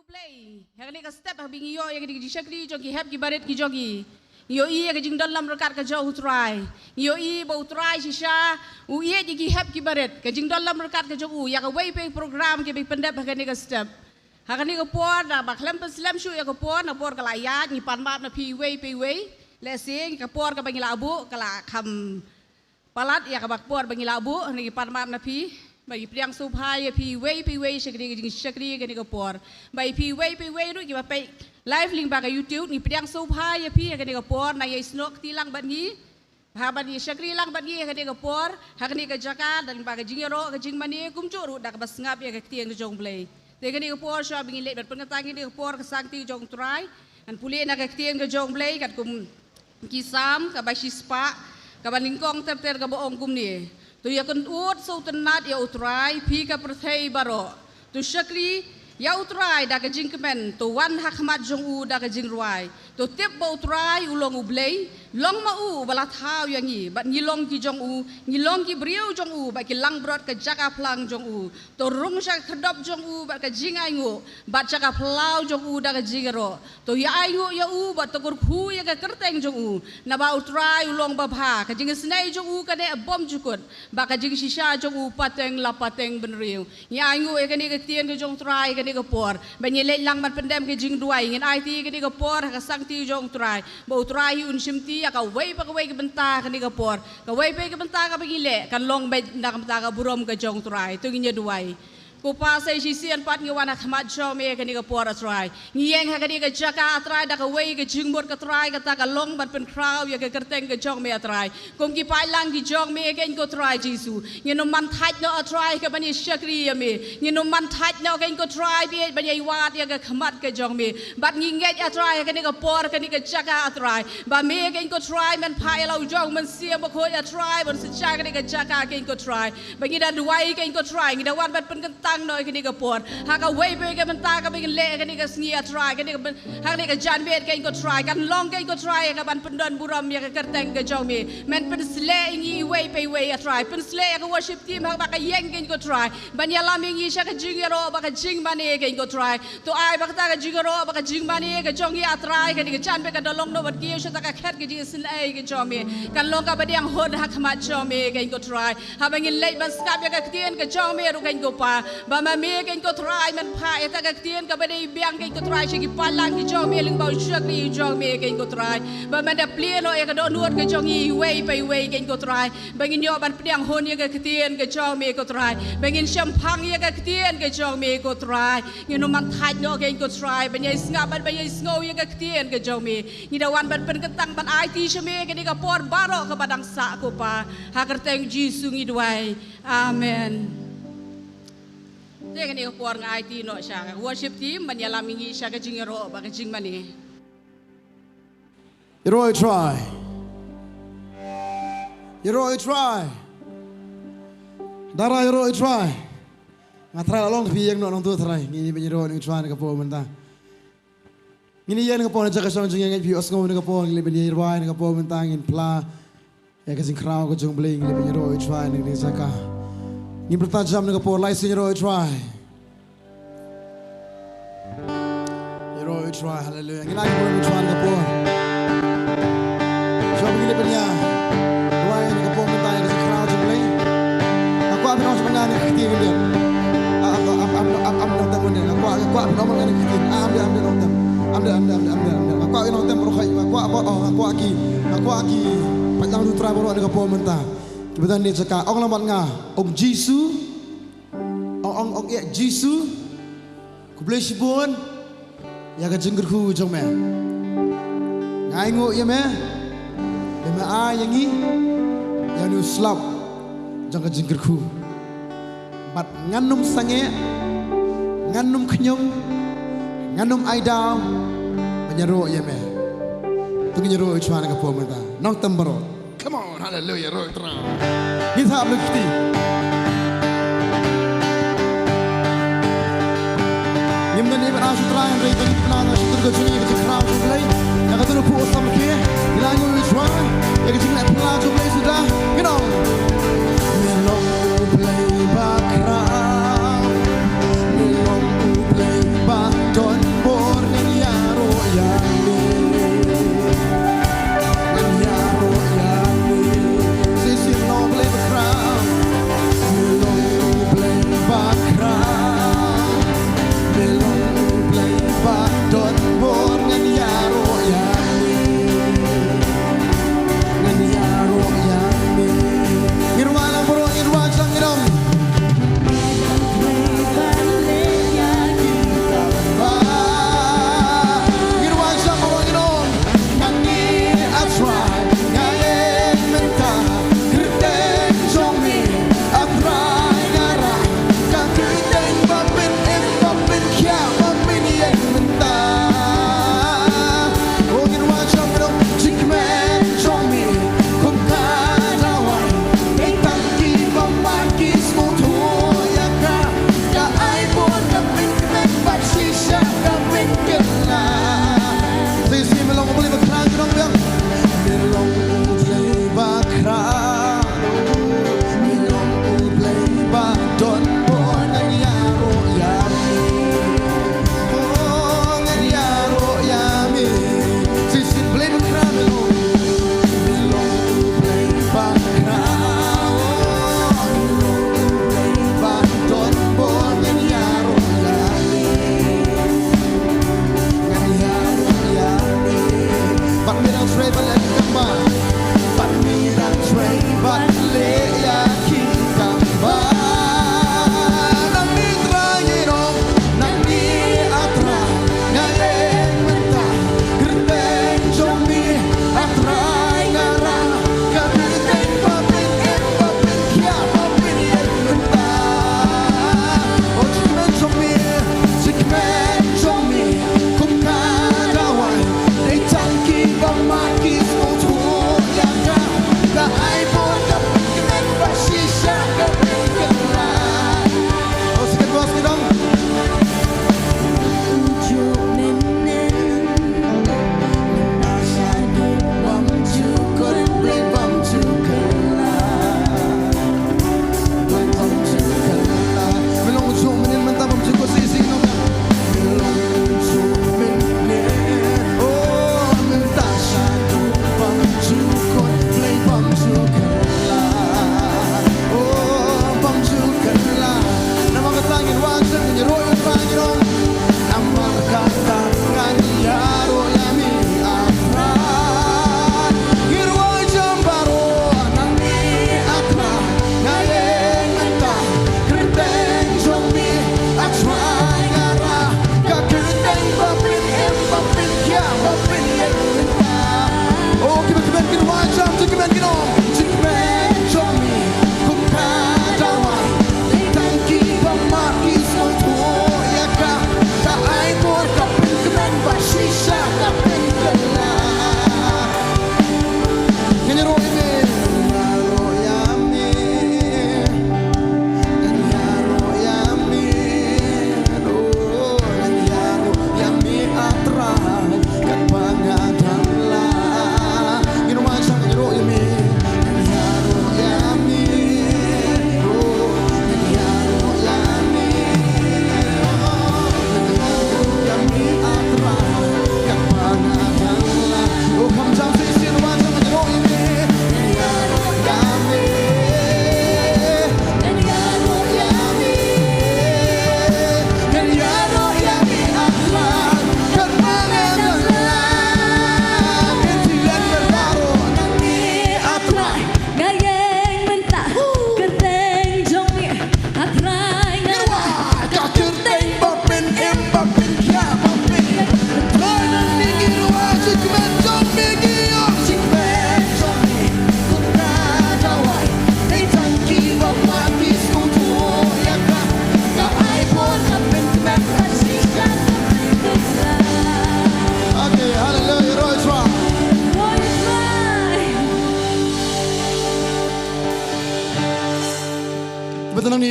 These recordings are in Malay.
play. Hari ni ka step habing iyo yang di shakri jogi heb ki baret ki jogi. Iyo i ka jing dalam rekat ka jauh utrai. Iyo i ba utrai sisa u i ki heb ki baret ka jing dalam rekat ka jauh ya ka wei pe program ki be pendap hari ni ka step. Hari ni ka por da ba klem slam shu ya ka por na por ka layat ni pan map na pi wei pe wei. Le sing ka por ka bangila abu kala kham palat ya ka bak por bangila abu ni pan map na pi. Bagi priang supaya pi wei shakri gani ko por bai pi wei ru ki ba pai live link ba ka YouTube ni priang supaya pi gani ko por na ye snok tilang ban ni ha ban ni shakri lang ban ni gani ko por ha gani ka jaka dan ba ka jingero ka jing mani kum chu dak bas ngap ya ka tiang ka jong play te gani ko por sha bingi le bat pengata gani ko por ka sang ti jong try an puli na ka tiang ka jong play kat kum kisam ka ba sispa ka ban lingkong ter ka boong kum ni tu ya kan ut so tenat ya utrai pi ka perthei baro tu shakri ya utrai da ka jing kemen tu wan hakmat jong u da ka jing ruai tu tip ba utrai ulong ublei long ma u bala thau yang ni bat ngilong ki jong u ngilong ki briu jong u ba ki lang brot ka jaka plang jong u tu rung sha khadop jong u ba ka jing ai ngu bat jaka plau jong u da ka jing ro tu ya ai ngu ya u bat takur khu ya ka kerteng jong u na ba utrai ulong ba bha ka jing snai jong u ka ne bom jukut ba ka jing shisha jong u pateng la pateng benriu ya ai ngu ya ka ni ka tien ka jong trai ka ni ka por ba ni le lang mat pendem ka jing duai ngin ai ti ka ni ka por ka sang ti jong trai ba utrai un shimti ka wei pa ka wei ka benta ka ni ka por ka wei pe ka benta ka pagile kan long be na ka benta ka burom ka jong trai tu nginya duai ko pa sai si sian pat ngi wana khmat jo me ka ni ka por atrai ngiyeng ha ka ni ka jaka atrai da ka wei ka jing bot ka trai ka ta ka long ban pen kraw ya ka kerteng ka jong me atrai kom ki pai lang ki jong me ka ko trai jisu ngino man thaj no atrai ka bani shakri ya me ngino man thaj no ka ko trai bi bani wat ya ka khmat ka jong me bat ngi nget atrai ka ni ka por ka ni ka jaka atrai ba me ka ko trai man pai lau jong man sia ba ko atrai ban se cha ka ni ka jaka ka ko trai ba ngi da duai ka ko trai ngi da wan bat pen kan noi kini ka por ha ka wei pe ka benta ka bin le kini ka sngia try kini ka ha ni ka jan bet ka ko try kan long ka ko try ka ban pendon buram ya ka kerteng ka jong me men pen sle ngi wei pe wei a try pen sle ka worship team ha ba ka yeng ka ko try ban ya lam ngi sha ka jingero ba ka jing mane ka ko try to ai ba ka ta ka jingero ba ka jing mane ka jong ya try ka ni ka jan be ka dolong no bat ki sha ta ka khet ka jing sle ka jong me kan long ka ba diang hod ha khmat jong me ka ko try ha ba ngi le ban skap ya ka tien ka jong me ru ka ko pa ba ma me kan ko try man pha eta ka tien ka bade biang kan ko try shi ki palang ki jong me ling bau shak ni jong me kan ko try ba man da pleno e ka do nuot ka jong i wei pe wei kan ko try bangin yo ban pdiang hon ye ka tien ka jong me ko try bangin shampang ye ka tien ka jong me ko try ngino man thaj no kan ko try ban ye snga ban ye snow ye ka tien ka jong me ni da wan ban pen ketang ban IT shme ka ni ka por baro ka badang sa ko pa ha kerteng jisu ngi duai amen. Dia kan dia por ngai ti no sha worship team man ya lamingi sha ka jingero ba ka jing mani Yero try Dara yero try ngatra long pi yang no nong tu try ngini be yero ni try ka po menta ngini yen ka po na jaka song jing yang pi osngo ni ka po ngi be yero ni ka po menta ngin pla ya ka jing kraw ka jong bling ni be yero try ni jaka ni bertajam dengan por lai sini try try hallelujah ngila ni try dengan por so begini punya dua yang dengan por minta yang crowd jumlah aku apa nak sebenarnya ni kiti dia am nonton ni aku apa nak mengenai kiti am nonton aku nonton berokai aku aki panjang tu try baru dengan por minta kebetulan dia cakap orang lambat ngah om Jisu ong ya Jisu ku boleh sibun ya ka jengger ku jong me ngai ngo ya me me a yang ni ya nu slap jong ka jengger ku bat nganum sange nganum knyong nganum aida menyero ya me tu nyero chwana ka po mata nong tambaro come on hallelujah ro tra ni tha lukti Yamdan ni berasa terang dari bagi penanda sudah kecuni kecil kerau jumlah yang kata lupa sama kia hilang ujwan yang kecil nak penanda jumlah sudah minum play back crowd minum play back don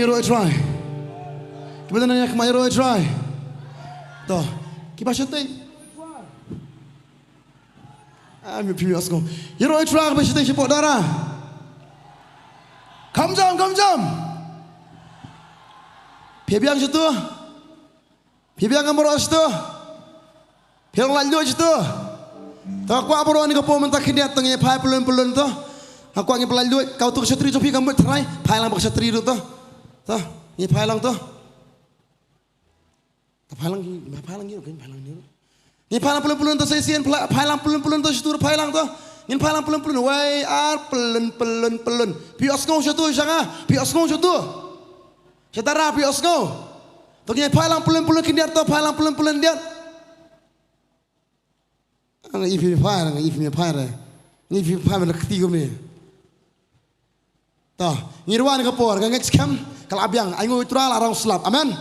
Mayro try. Kita nanya ke Mayro try. Toh, kita syuting. Ambil film Skul. Mayro try kita syuting support darah. Come jam. Piang situ. Piang amor situ. Piang lanjut situ. Toh aku apa orang ni kau mentah kini tengah pai pelun toh. Aku angin pelanjut. Kau tu ksatri copi kamu try. Pai lang ksatri tu toh. Toh, ni pai lang toh. Pai lang ni, pai lang ni. Ni pai lang pelun toh saya sian pai lang pelun toh situ pai lang toh. Ni pai lang pelun. Wai ar pelun. Pios ngau situ jangan. Pios ngau situ. Saudara pios ngau. Toh ni pai lang pelun kini toh pai lang pelun dia. Ang ifi pai mana ketiga ni. Toh, ngirwan kapor, ngek skam kalabiang, aingo utral arang slap. Amen.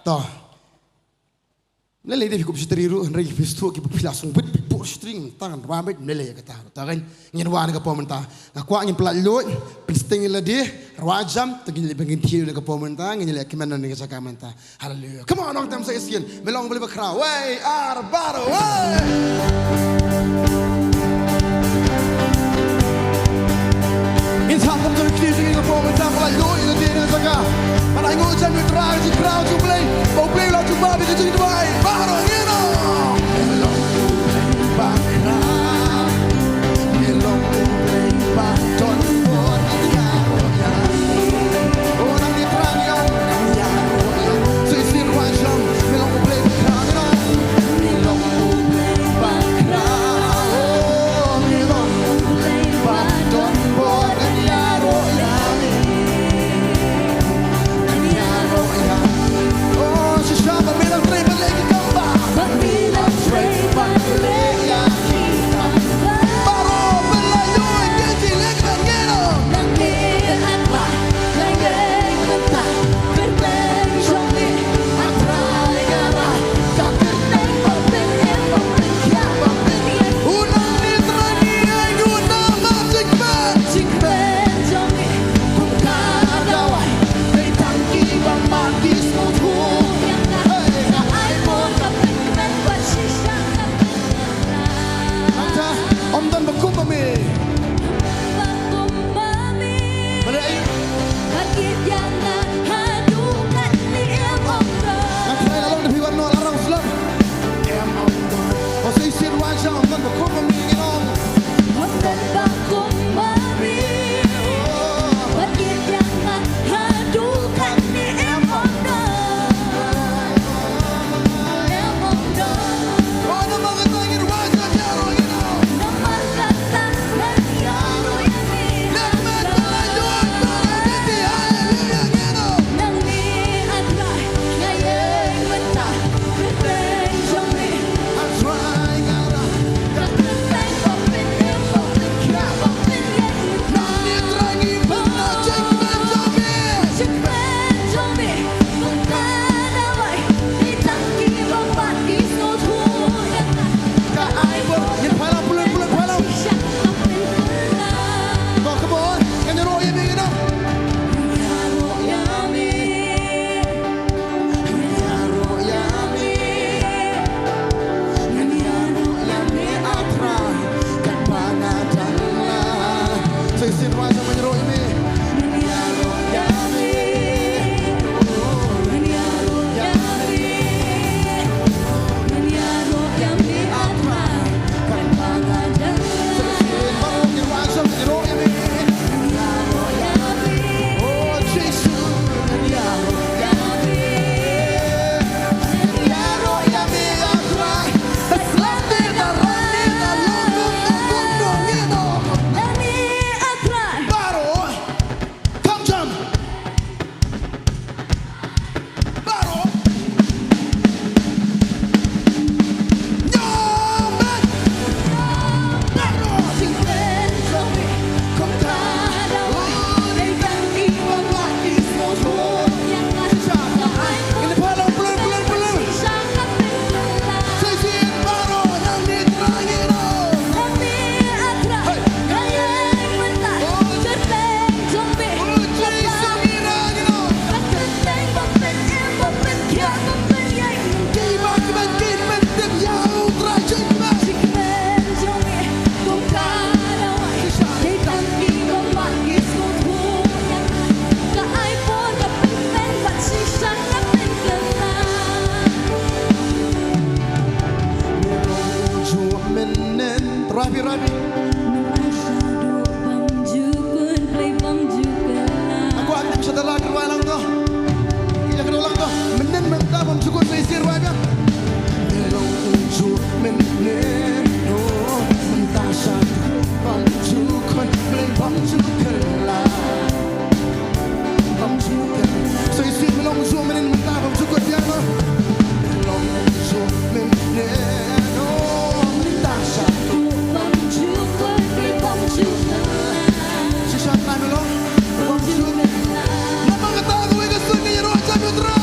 Toh. Nele dia fikir teriru, henry fistu ki pilasung bit pipur string tangan rambut nele kata. Toh kan ngirwan kapor mentah. Aku angin pelat pisting lagi, rajam, tegi lebih tiu kapor mentah, ngin lek kemana ni kesaka mentah. Haleluya. Come on, Nongthymmai saya sian, melong boleh berkra. Way arbaro, way. Inte han kom till knytningen på men sen var jag låg i den tiden så kan man har gått sen ut rakt i crowd to play och blev att du bara vill tycka det var bara igenom menen rapi aku aktif setelah kedua lang to yang kedua lang to menen menta bom cukup seisir wajah melong unjuk menen oh menta satu bom cukup play bom cukup lah bom cukup seisir melong unjuk menen menta bom cukup piano melong unjuk menen oh menta satu bom cukup play bom cukup sisa time melong bom cukup nama kata aku yang sunyi roh cabutra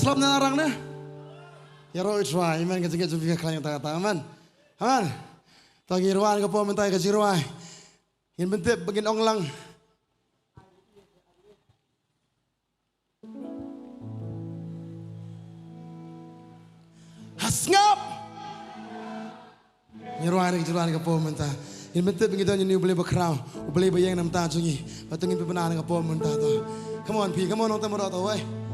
Selap na narang na. Yaro itwa, iman ka tinggal jumpa kalian tanga aman. Aman. Tagi ruan ka po mentay ka jiruai. Yan bentip bagin ong lang. Hasngap. Jiruan ka po mentay. Yan bentip bagin doon yung boleh bakraw, boleh bayang nam ta jungi. Patungin pebenaran ka po mentay to. Come on, P, come on, nonton mo to, way.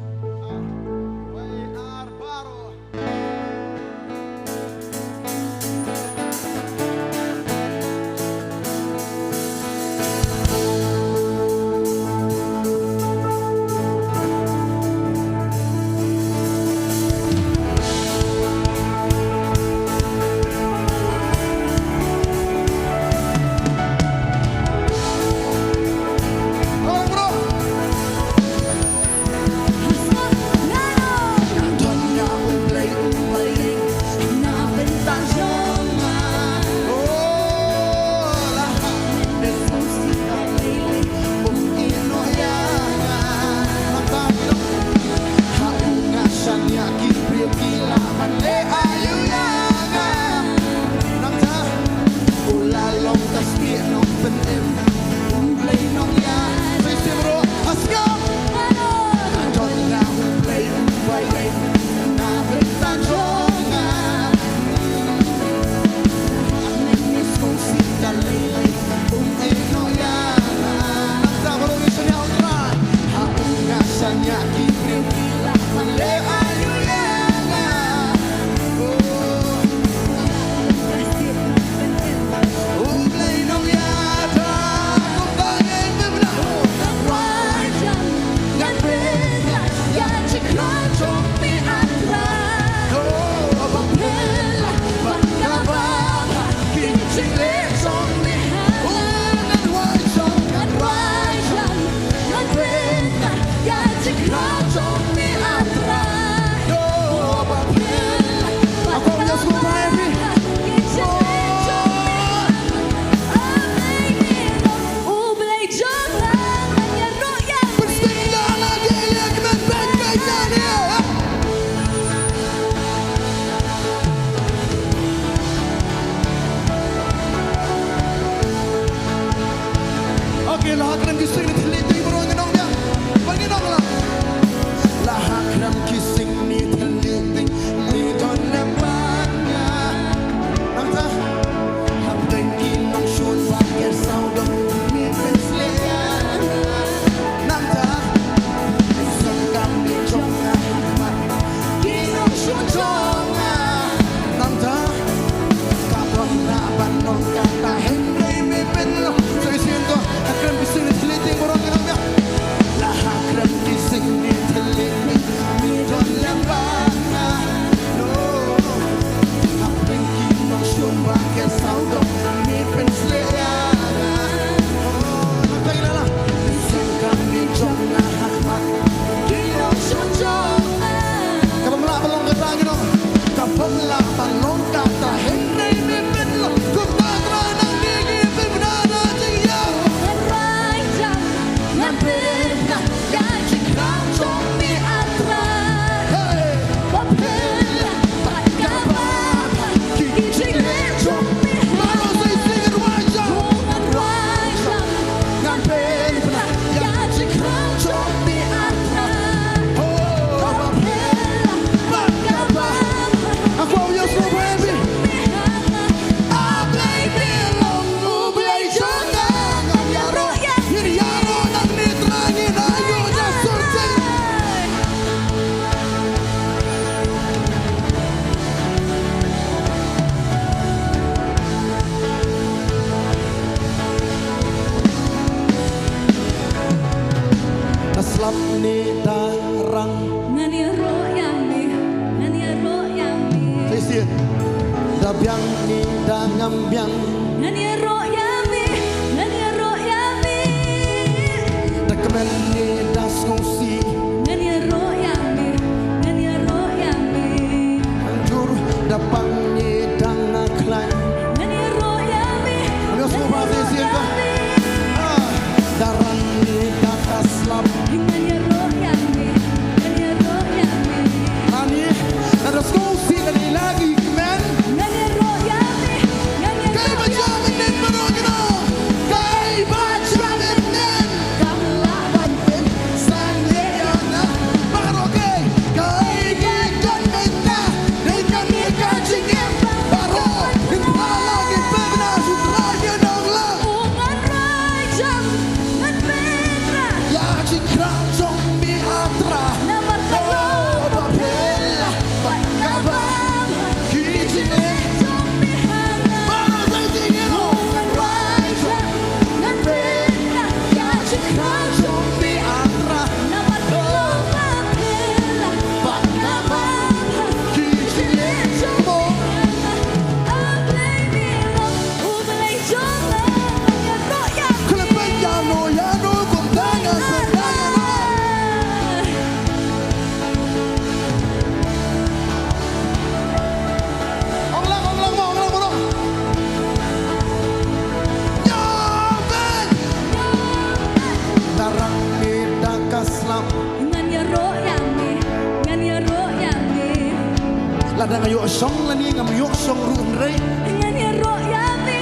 Ladang ayo song lani ngam yo song ruun rei. Ngani royami,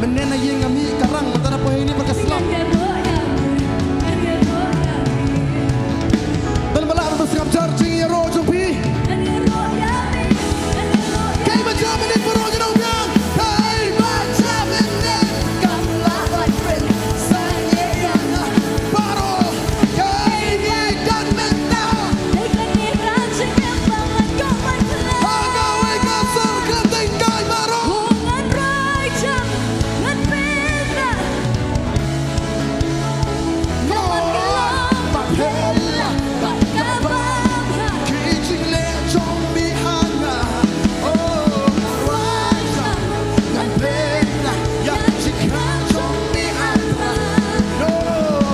Menena ye ngami karang matara po ini berkeslam. ngani royami, Bal-bala bersikap charging ya rojo pi. ngani royami. Kay macam ini berojo dong biang. Kay macam ini kamlah my friend. Saya yang baru kay ni dan menta. Ngani rajin yang banget kau macam. Agawai kasar keting kay baru. Ngan rajam, ngan pena. Naman kelam, Papela, kabam. kijing le jong bihanga. Oh, rajam ngan pena yang jika jong bihanga. No,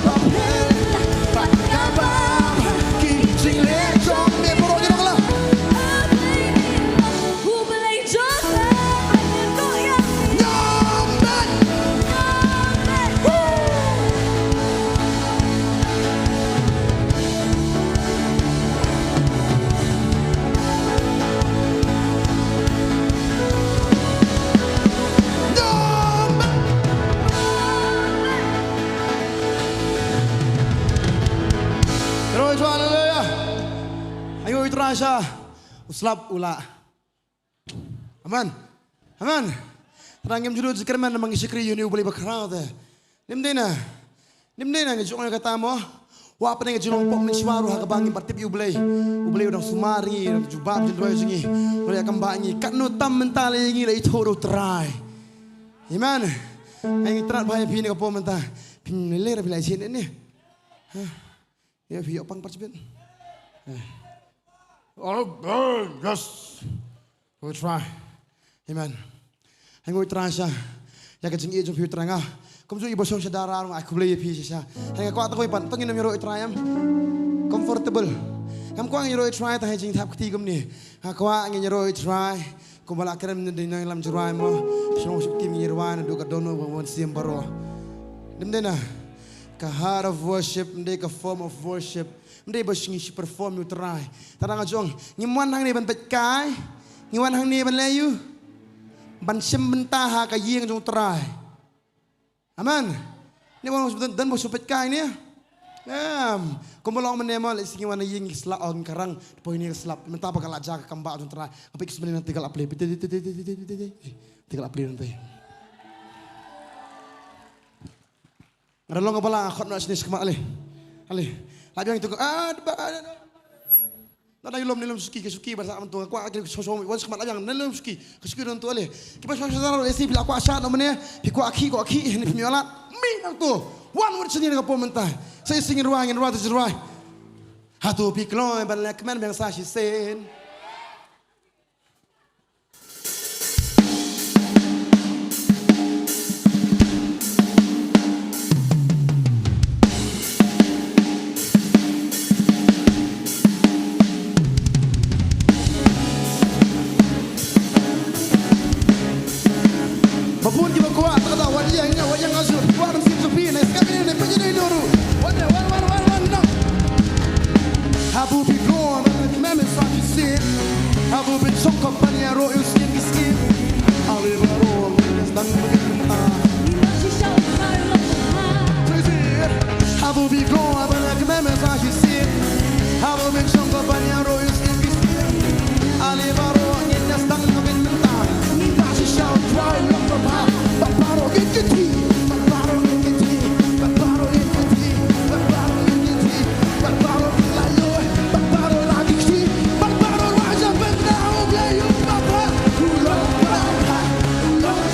papela, pakabam, kijing le jong bihanga. Berojo dong lah. Hubelai jodoh, ngani royami. Nyamban. Nyamban. Berojo, haleluya. Ayo itrasha. Uslap ula. Aman. Aman. Terangim judul zikirman namang isikri yun ubali bakraw te. Nimdena. Nimdena ngejong nga kata mo. Wa pa nga jilong pok niswaru hagabangin partip ubali. Ubali udang sumari, udang jubab jendwa yusingi. Ubali akambangi. Katno tam mentali yingi la itoro try. Amen. Ay itrat bahaya pini ka po menta. Pinilera pila isin ini. Ya piyok pang parcipin. Oh, yes. We'll try. Amen. Ang ngoi try siya. Yaga jing ijong piyo tranga. Kumso ibo siyong siya dararong aku beli pi siya. Ang ako ato ko ipan. Tangin na miro itrayam. Comfortable. Kamu kuang ngeroi try tak hejing tap keti kum ni. Kuang ngeroi try. Kumbala kerem ni dengan lam jerai mo. Shillong ship kim ngerwan do ka dono wan siam baro. Demdena. Ka heart of worship, mde ka form of worship. Mde basing si perform you try. Tarang ajong ngimuan hang ni ban pet kai. Ngiwan hang ni ban layu. Ban sim bentah ka yeng jong try. Aman. Ni wan dan bo supet kai ni. Kumbala menemal isingi wan yeng slap on karang po ni slap. Mentapa ka laja ka kamba jong try. Apa ikis nanti kal apply. Tinggal apply nanti. Ada long kepala akot nak sini sekemak alih. Lagi yang itu Nada ilom nilom suki bahasa mentua aku akhir sosok wan sekemak lagi nilom suki dan tu alih. Kita sosok saudara esi bila aku asyad namanya. Piku aki ini pemialat. Minang tu. One word sendiri ke pementah. Saya singin ruang terjeruai. Hatu pikloi balak man bangsa sisen. Bapun kita kuat tak tahu wajang azur. Kuat mesti sepi nak sekali ni penjadi dulu. One no. Habu bigon meme sakit sin. Habu bin sok kompanya ro skin. Ali baru sedang berkentang. Habu bigon meme sakit sin. Habu bin sok kompanya ro skin. Ali baru sedang berkentang. Nasi shout try look for my Baibl gigiti Baibl layo Baibl lagi ki Baibl wajah bentau biayu bapa ulong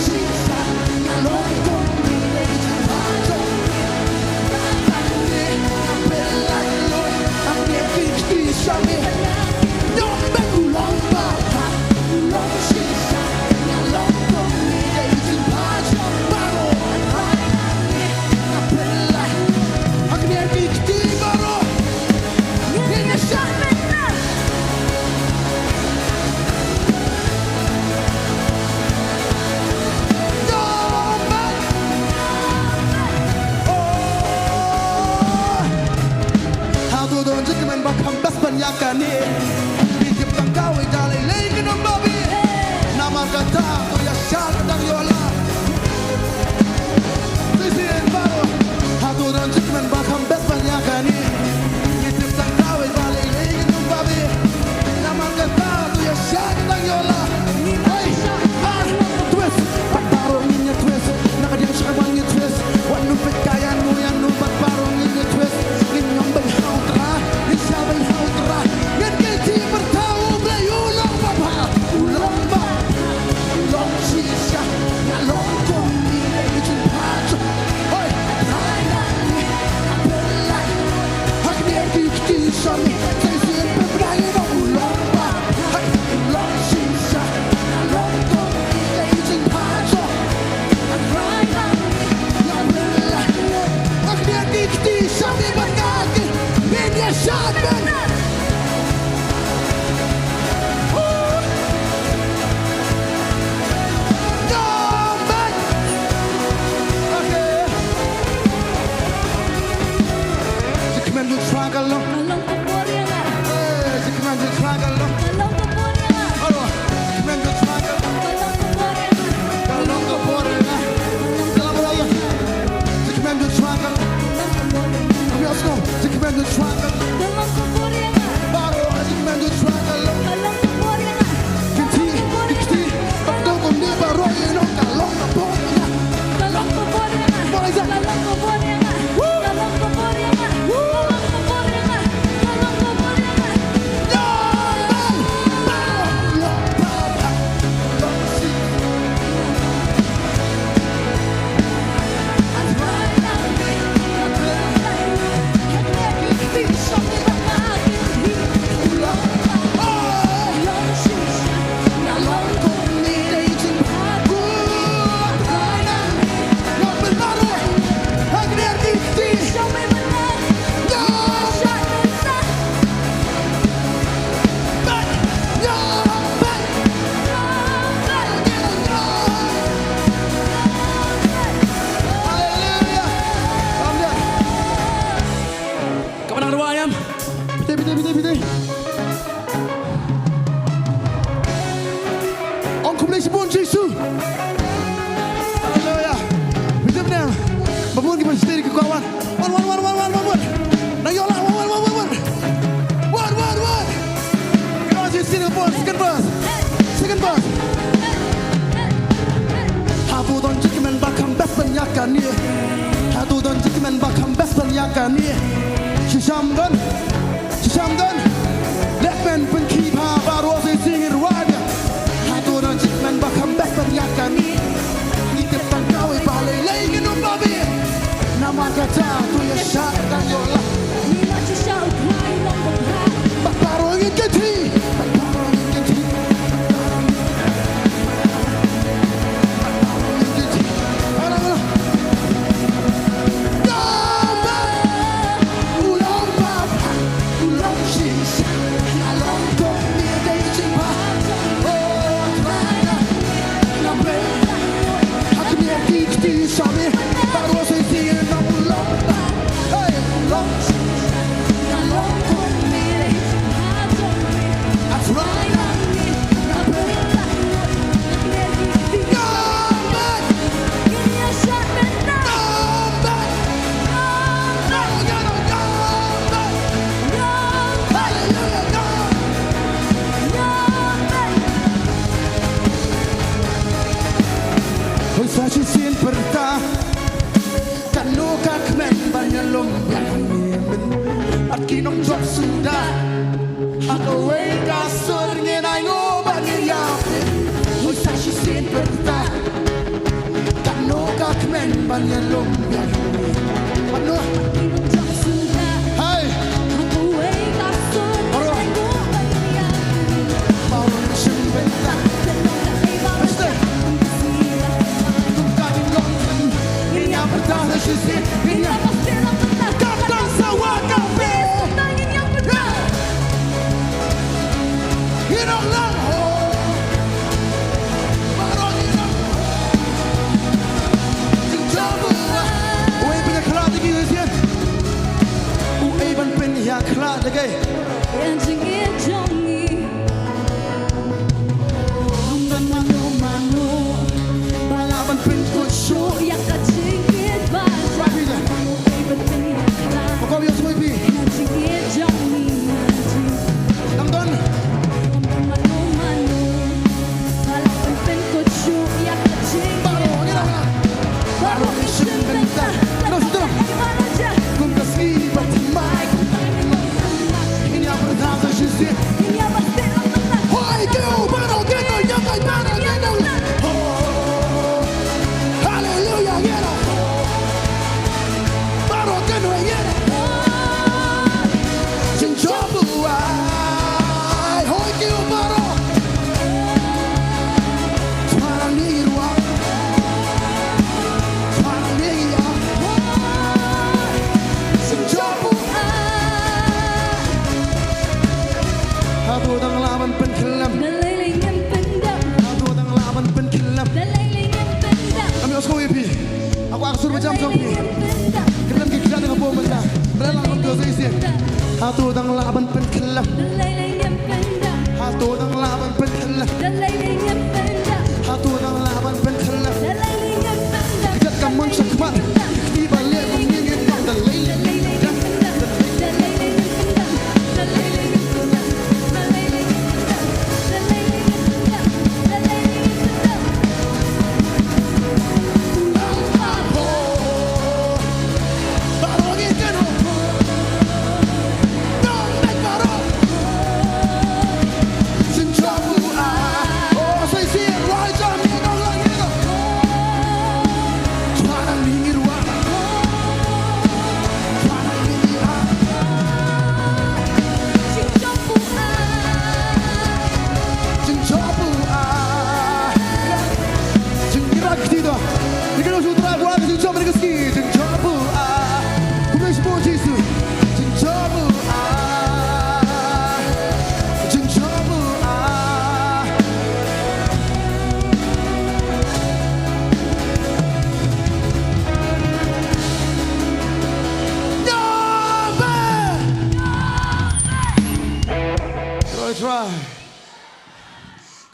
sisa ulong kopi baca apel layo apel gigiti sami Hallelujah. Bizim ne? Babun kita sendiri ke kawan. One. Now you like one. Come on, just sing a verse, second verse. Hatu don jikimen bakam best penyakan ni. Hatu don jikimen bakam best penyakan ni. Shishamdan. Lekmen penkipa baru saya singir wajah. Hatu don jikimen bakam best penyakan ni. Kita tangkawai balai lagi numbabi. Nama kata tu ya syak dan yola. Nila cisau kai long bak. Baru ingin keti.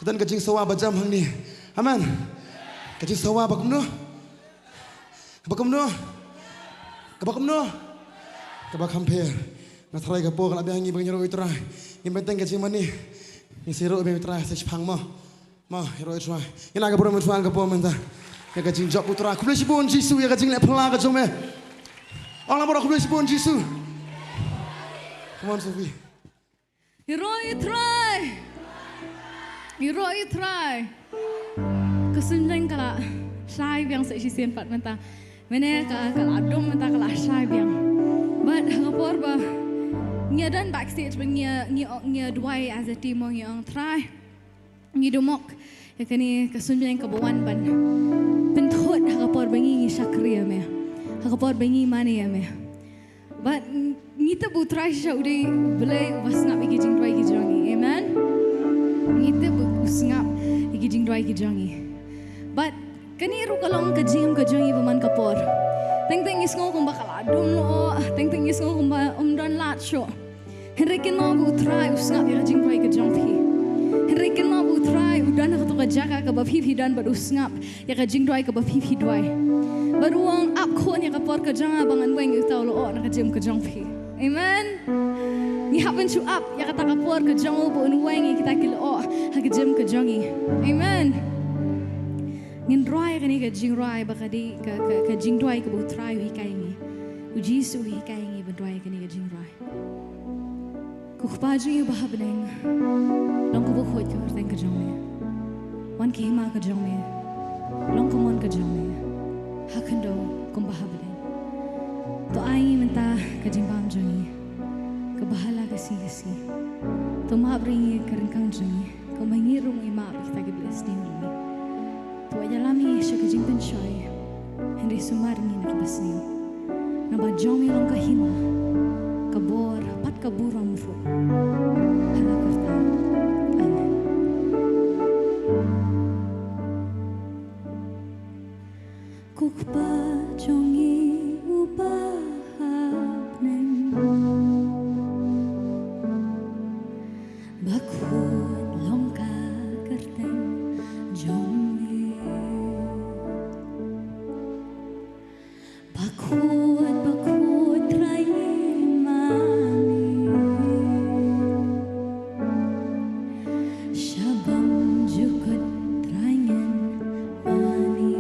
Kedan kajing sawa bajam hang ni. Amen. Kecil sawa bakum no. Bakum no. Bakum no. Kabak hampir. Natrai kapo kalau biang ni bagi hero itu rai. Yang penting kecil mani. Yang hero bagi try saya cepang mah. Mah hero itu rai. Yang agak pura mutuan kapo mentah. Yang kecil job utara. Aku boleh sibun Jisu yang kecil nak pelang kecil meh. Allah pura aku boleh sibun Jisu. Come on Sophie. Hero itu rai. Hero itu rai. Kesunjang kalau saya biang seisian pat mentah. Mana kalau adom mentah kalau saya biang. But ngapor ba ngia dan backstage ba ngia duai as a team yang try ngi domok ya kani kesunjang kebawan ban pentot ngapor ba ngi Nongkhryiem ya ngapor ba ngi mana ya me but ngita bu try sha udai belai wasngap igi jing duai gi jangi amen ngita bu usngap igi jing duai gi jangi but kani ru kalong ka jing ka jangi ba man kapor Teng is ngô kumba kaladum lo, teng is ngô kumba dan lat sho. Henrikin ma bu try usngap ya jing rai ke jongpi. Henrikin ma bu try udan ka to ka jaka ka ba phi dan ba usngap ya ka jing rai ka ba phi dwai. Baruang ap khon ya ka por ka janga bangan weng yu tau lo na ka jim ka jongpi. Amen. Ni happen to up ya ka ta ka por ka jongo bu un weng kita kilo ha ka jim ka jongi. Amen. Ngin roi kani ka jing roi ba kadi ka jing roi ka bu try hi kai ngi ujisu hi kai ngi ba roi kani ka jing roi ku khpa ji ba habneng long ko bu khoi ka teng ka jong me wan ki ma ka jong me long ko mon ka jong me ha khando kum ba habneng to ai menta ka jing bam jongi ka bahala ka si to ma bringi ka ring kang jongi ko mangirung ima ba kita ki bless ni Tuajalami siya kajing pensyoy, hindi sumaringin na kabasniyo. Nabadyomi lang kahima, kabor, pat kaburam ro. Halakartan. Amen. Kukpa jongi ubahapnen, bakun longka kerteng jong. Bakut try mani Shabam jukut trangan mani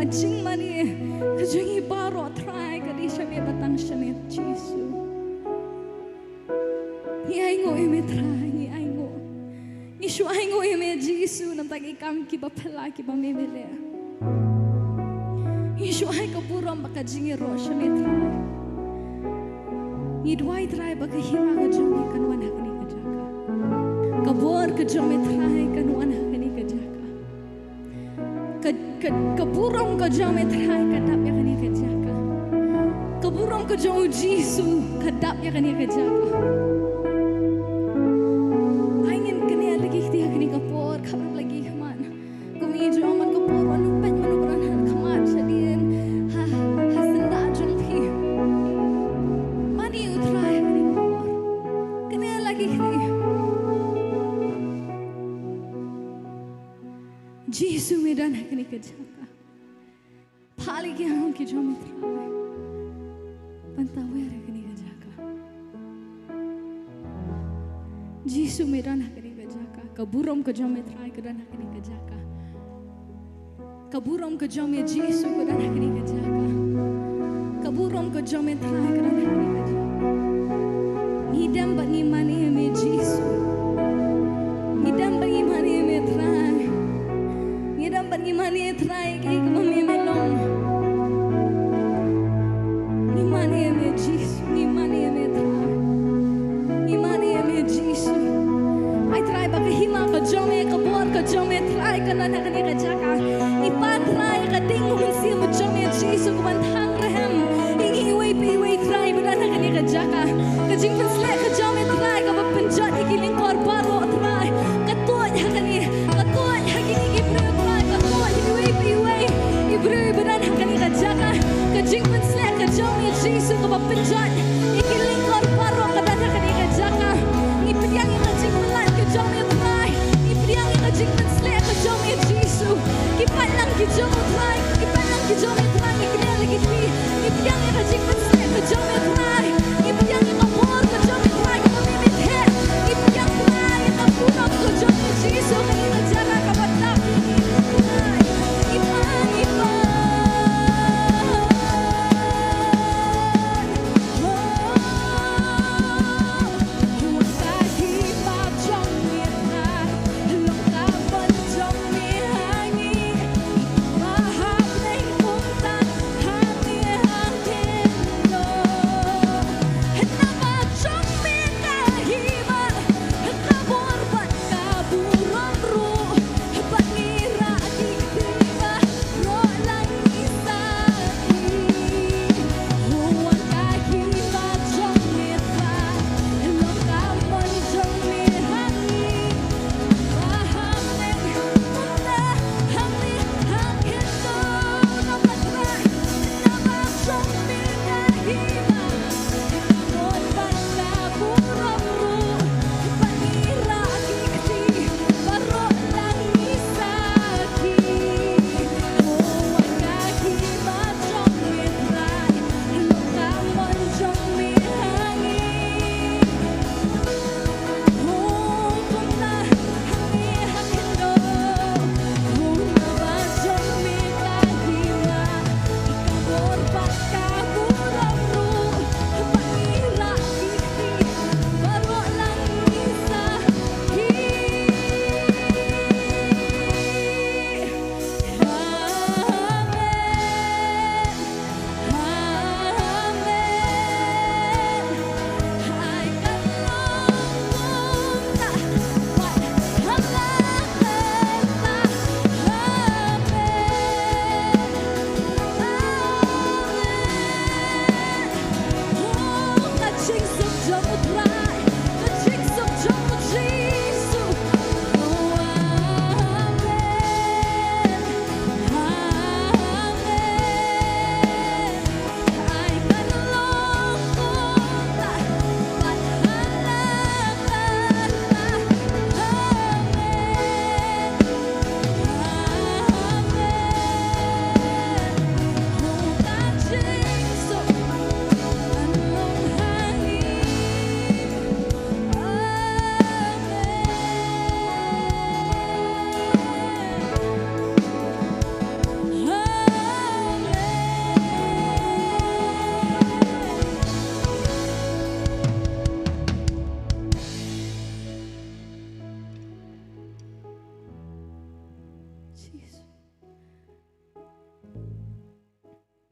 kajing mani kajing ibaro try kadi shame batang shame Jesu ni aingo eme try ni aingo Ishu aingo eme Jesu nam tagi kam ki bapala ki bamemele Ishu ai kapuram bakajing ro shame try ni dwai try bakahima kajong kan wan hakni kajaka kabor kajong try kan wan hakni kajaka Kaburong ka jome try kadap ya kani kajaka Kaburong ka jome Jesu kadap ya kani kajaka Angin kani lagi khti kani kapor khabar lagi khaman kumi joman kapor wanu pen manu beran han khamat shadien ha hasanda jumpi mani utrai kani kapor kani lagi khti Jesu medan hakni kajaka Pali ki hang ki jom trai pantawe hakni kajaka Jesu medan hakni kajaka kaburom ka jom trai kadan hakni kajaka kaburom ka jom Jesu kadan hakni kajaka kaburom ka jom trai kadan hakni kajaka nidam ba ni mani me Jesu nidam ba ni mani me trai Nidam ban imani try kay kami melong. Imani eme Jesu, imani eme try. Imani eme Jesu. Ay try bakahima ka jome ka bor ka jome try ka na nakani ka jaka. Ipa try ka ding umunsi mo jome Jesu ka bantang rehem. Ingi iway try ba nakani ka jaka. Ka jingpan sle ka jome try ka bapenjat ikiling korbaro try. Katuan hakani hakini ibro Ibrui beran hakani kajaka kajing pensle kajong ya Jesu ka bapenjat ikiling kor paro kadan hakani kajaka ni pediang kajing melan kajong ya try ni pediang kajing pensle kajong ya Jesu kipat lang kajong try kipat lang kajong ya try ikini lagi ti ni pediang kajing pensle kajong ya try ni pediang kapor kajong ya try kamimit he ni pediang try kapurap kajong ya Jesu kani kajaka kabatak Oh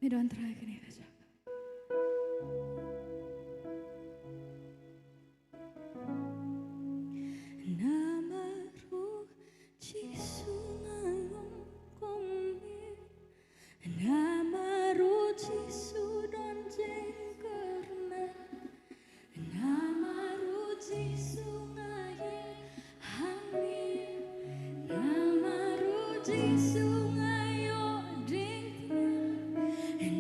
Medon try kini aja. Namaru cisungalong kumni, namaru cisudan jengkerna, namaru cisungaye hani, namaru cisungayo jengkerna,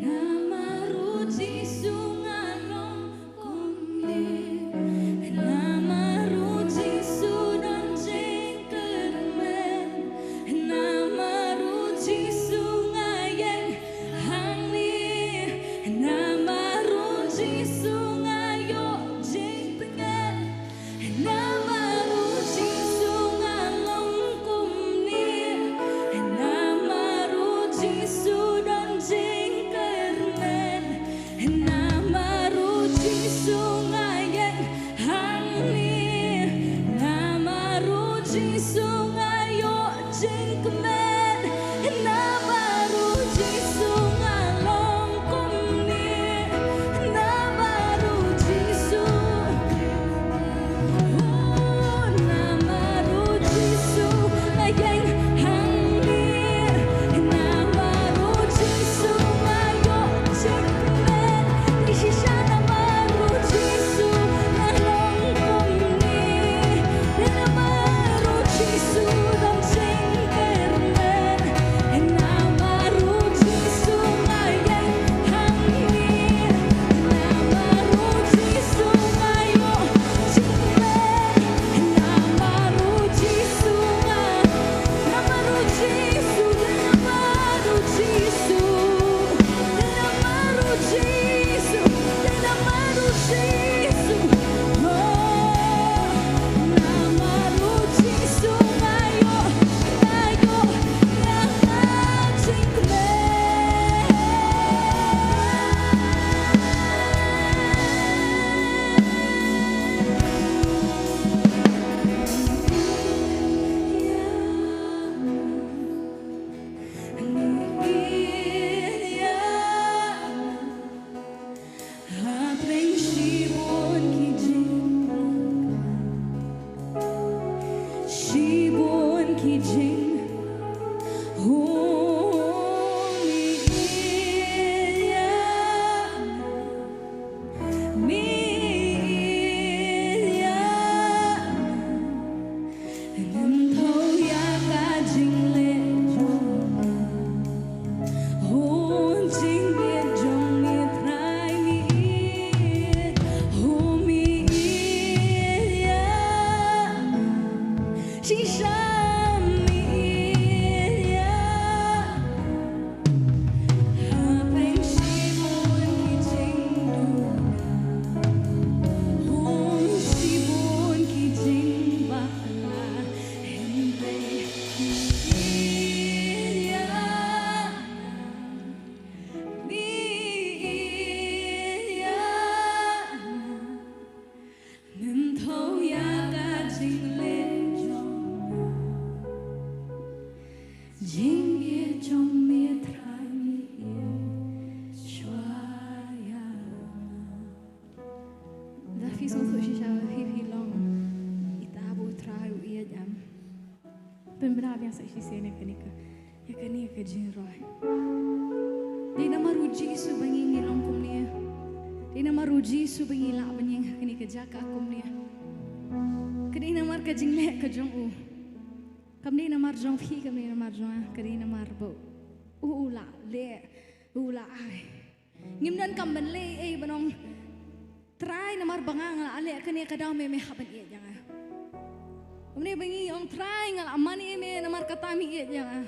namaru cisungalong kumni, namaru cisudan jengkerna, namaru cisungaye hani, namaru cisungayo jengkerna, namaru cisungalong kumni, namaru cisudan jengkerna, namaru cisungaye hani, namaru cisungayo jengkerna, namaru cisungalong kumni, namaru cisu. Namaru cisu ngayeng hani, namaru cisu ngayo jengkemen, isisya namaru cisu ngalong kumni, namaru cisu dang jengkemen, namaru cisu ngayeng hani, namaru cisu ngayo jengkemen, namaru cisu namaru cisu namaru cisu namaru cisu namaru cisu namaru cisu ngayo ngayo Shibon kijing Benar yang saya sini kenika, ya kenika jenroy. Di nama ruji su bangi ngilong kumnia, di nama ruji su bangi lak banyeng kenika jaka kumnia. Kini nama kajing lek kajong u, kami nama jong fi kami nama jong, kini nama bo, la le, la ai. Ngimdan kamben le banong, try nama bangang ale kini kadang me haban iya jangan. Kami bengi orang try ngal amani me namar kata mi jangan.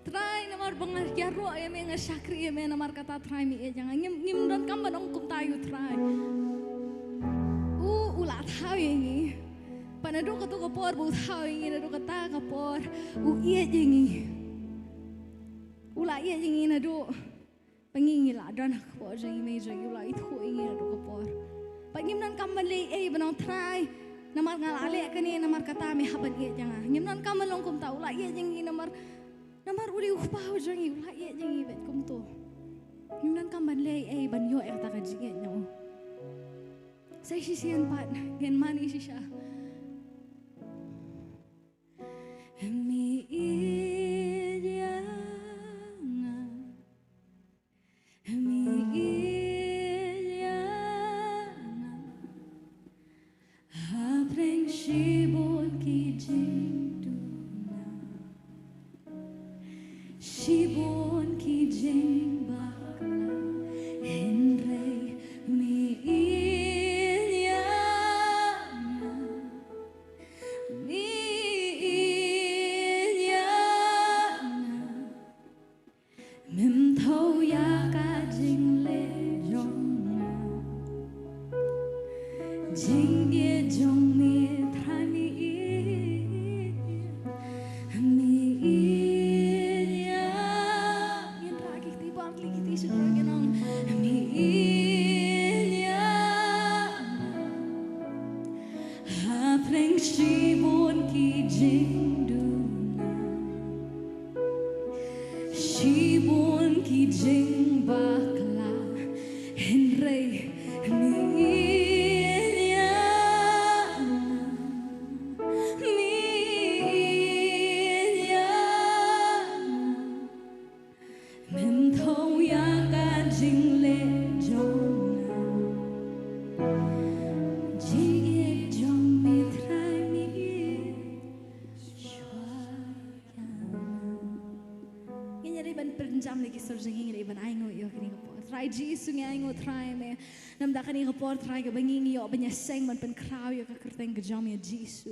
Try namar bangar jaru me ngal syakri me namar kata try mi jangan. Ngim don kam banong kum tayu try. Ulat tahu ini. Panadu kata kapor bu tahu ini nadu kata kapor iya jengi. Ulat iya jengi nadu. Bengi ngila dan kapor jengi me jengi ulat itu ini nadu kapor. Pagim don kam beli banong try. Namar ngalale kani namar kata me haban iya jangan. Ngimnon kamal long kum tahu lah iya jengi namar uli upah jengi lah iya jengi bet kum tu. kam ban le ban yo ta ka jing no sai si sian pat gen mani si sha mi ilia mi ilia ha preng shibon ki jing du na shibon ki jing bakla henre mi ilia mi ilia mem thâu ya ka jing le jong jing ye jong mi thai mi ilia yen ra ki ti bar li ki ti su ra ke nong mi ilia ha preng shi bon ki jing du na shi bon ki jing bakla henre mi ilia mi ilia mem thâu ya ka jing le jong jing ye jong mi thai mi shwa ya nyari ban penjam lagi surjing ngi ban ai ngo yo kini ko try jisu ngi ai ngo try me nam da kini ko try ka bangi ngi yo banya seng ban pen kraw yo ka kerteng ke jam ya jisu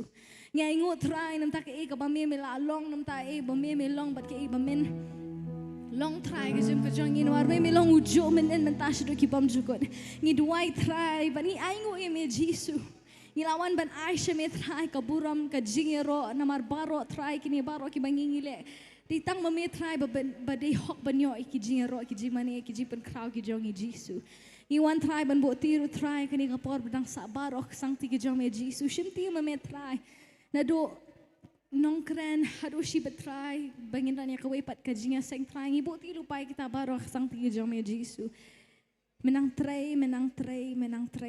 ngi ai ngo try nam ta ke ka ba me la long nam ta ba me long bat ke ba men long try ke jim ke jong in war me long ujo men en men ta shdo ki bam jukot ngi duai try ban ngi ai ngo me jisu ngi lawan ban aisha me try ka buram ka jingero namar baro try kini baro ki bangi ngi le ditang mame try ba de hok banyo ki jingero ki jimane ki jipen kraw ki jongi jisu ngi wan try ban bo tiru try kini ka por badang sa baro sang ti ki jong me jisu shimti mame try na do Nongkhryiem hadu shi betrai bangin rania kawai pat kajinya seng trai ngi bo tiru pai kita baro sang ti ki jong me jisu menang tray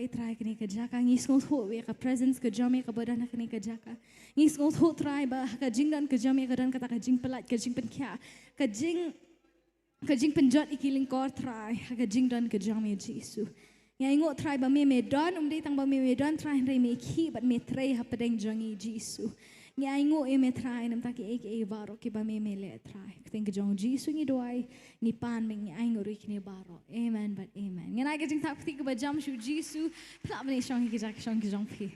try kini ka jaka ngi skol ho we ka presence ka jome ka badan kini ka jaka ngi skol ho try ba ka jingdan ka jome ka dan kata ka jing pelat ka jing pen kya ka jing penjot ikiling kor try ka jingdan ka jome jisu ngai ngo try ba me don umdi tang ba me don try re me ki but me tray ha pedeng jongi jisu ngai ngo e me try nam ta ki e baro ki ba me le try teng ka jong jisu ngi doai ngi pan me ngi ai ngo ri kini baro amen but amen ngai ka jing tak ti ka ba jam shu jisu pla me shong ki jak shong ki jong phi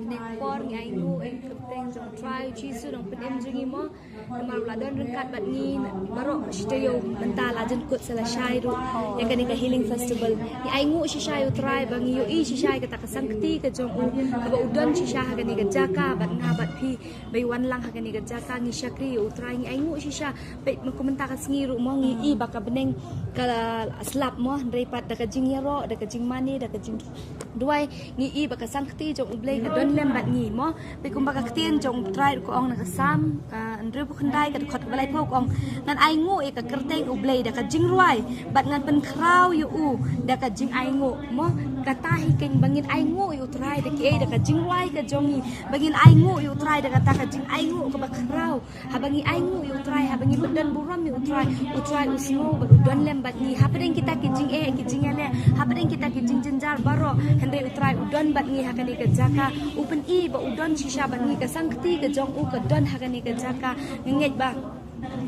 Nekor ngai ngu en kapteng jong try jisu dong pedem jengi mo namar ladon rengkat bat ni baro shtayo mentala jen kut sala shairu ya kani ka healing festival ni ai ngu shi shayu try bang yo i shi shay kata kasangti ka jong u ka ba udon shi sha kani ka jaka bat nga bat phi bai wan lang kani ka jaka ni shakri u try ni ai ngu shi sha pe menkomenta ka sngiru mo ngi i baka beneng ka slap mo repat da ka jing yaro da ka jing mani da ka jing duai ngi i baka sangti jong ublei ka don lem bat ni mo pe kum baka ktien jong try ko ong na ka sam andre bu khandai ka khot balai phok ong nan ai ngu e ka kerteng ublei da ka jing ruai bat ngan pen kraw yu u da ka jing ai ngu mo ka tahi keng bangin ai ngu yu try da ki da ka jing ruai ka jongi bangin ai ngu yu try da ka ta ka jing ai ngu ka ba kraw ha bangi ai ngu yu try ha bangi badan buram yu try u smo bat don lem bat ni ha pedeng kita ki jing ki jing ele ha pedeng kita ki jing jenjar baro hande u try udon bat ni ha kani ka jaka upen i ba udon shisha bat ni ka sangti ka jong u ka don ha kani ka jaka nget ba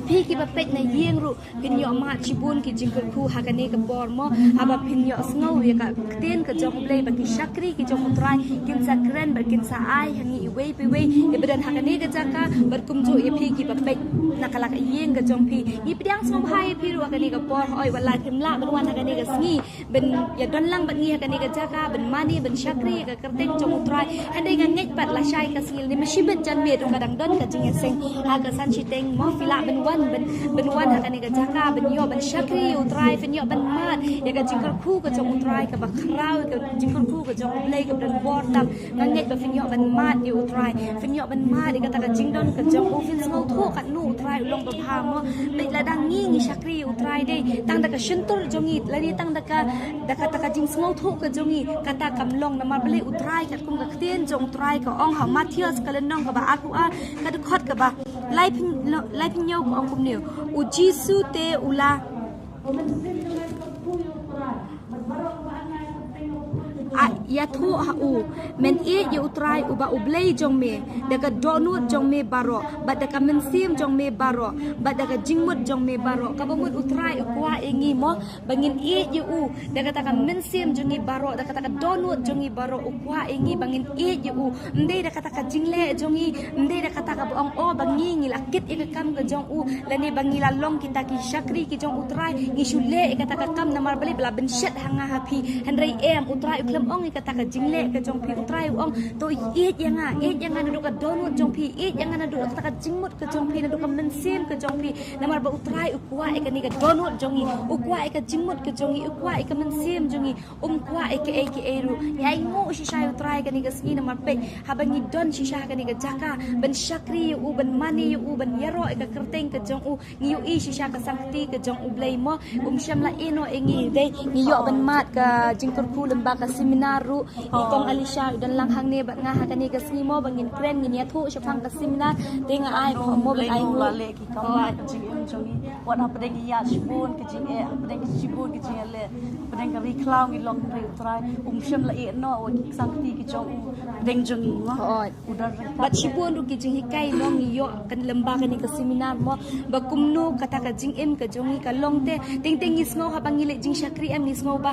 Pi ki bapet na yeng ru pinyo ma chibun ki jingkul ku hakane ka bor mo haba pinyo sngo ya ka kten ka jong blay baki shakri ki jong utrai kin sa kren bar kin sa ai hangi iwei pi wei ibadan hakane ka jaka bar kumju ya pi ki bapet nakala ka yeng ka jong pi i pidang sngo hai pi ru hakane ka bor oi wala kimla ban wan hakane ka sngi ben ya don lang ban ngi hakane ka jaka ben mani ben shakri ka kerteng jong utrai handai nga ngej pat la shai ka sngil ni mashibet jan me ru kadang don ka jing seng ha ka san chiteng mo fila ben wan hakane ka jaka ben yo ben shakri utrai fen yo ben mat ya ka jingkul ku ka jong utrai ka ba krau ka jingkul ku ka jong blay ka ben bor tam nga ngej ba fen yo ben mat yo utrai fen yo ben mat ka ta ka jing don ka jong u fin smau tho ka nu utrai long ba pha mo be la dang ngi shakri utrai dei tang da ka shintur jongi la ni tang da ka ta ka jing smau tho ka jongi kata kam long na mar blay utrai ka kum ka ktien jong utrai ka ong ha Matthias ka len nong ka ba aku a ka de khot ka ba lai pin yo ko ong kum niu u jisu te ula ya thu ha u men e ye utrai uba ublei jong me daga donut jong me baro ba daga mensim jong me baro ba daga jingmut jong me baro ka bamut utrai ukwa engi mo bangin e ye u daga taka mensim jong baro daga taka donut jong baro ukwa engi bangin e ye u ndei daga taka jingle jongi ndei daga taka bong o bangi ngila kit e kam ga jong u lani bangi la long kita ki shakri ki jong utrai ngi shule e taka kam namar bali bla ben shet hanga happy handrai em utrai ong kata ka jingle ka jong pi utrai ong to eat yang nadu ka donut jong pi eat yang nadu kata ka jingmut ka jong pi nadu ka mensim ka jong pi namar ba utrai ukwa e ka ni ka donut jongi ukwa e ka jingmut ka jongi ukwa e ka mensim jongi kwa e ke ru ya ngo si shai utrai ka ni ka sni namar pe habangi don si sha ka ni ka jaka ben shakri u ben mani u ben yaro e ka kerteng ka jong u ngi i si sha ka sangti ka jong u blai mo shamla eno e ngi dei ngi yo ben mat ka jingkur ku lemba ka seminar ru ikong alisha dan lang hang ne bat nga hakani ka sni mo bangin kren ngin ya thu shafang ka seminar tenga ai mo ba ai mo le ki ka jing jongi wat apdeng ya shibun ki jing e apdeng shibun ki jing le apdeng ka ri klau ngi long pri utrai sham la e no o ki sangti ki jong deng jongi mo udar bat shibun ru ki jing hikai long yo kan lemba kan ka seminar mo ba kumnu kata ka jing em ka jongi ka long te teng ngi sngo ha bangi le jing shakri em ni sngo ba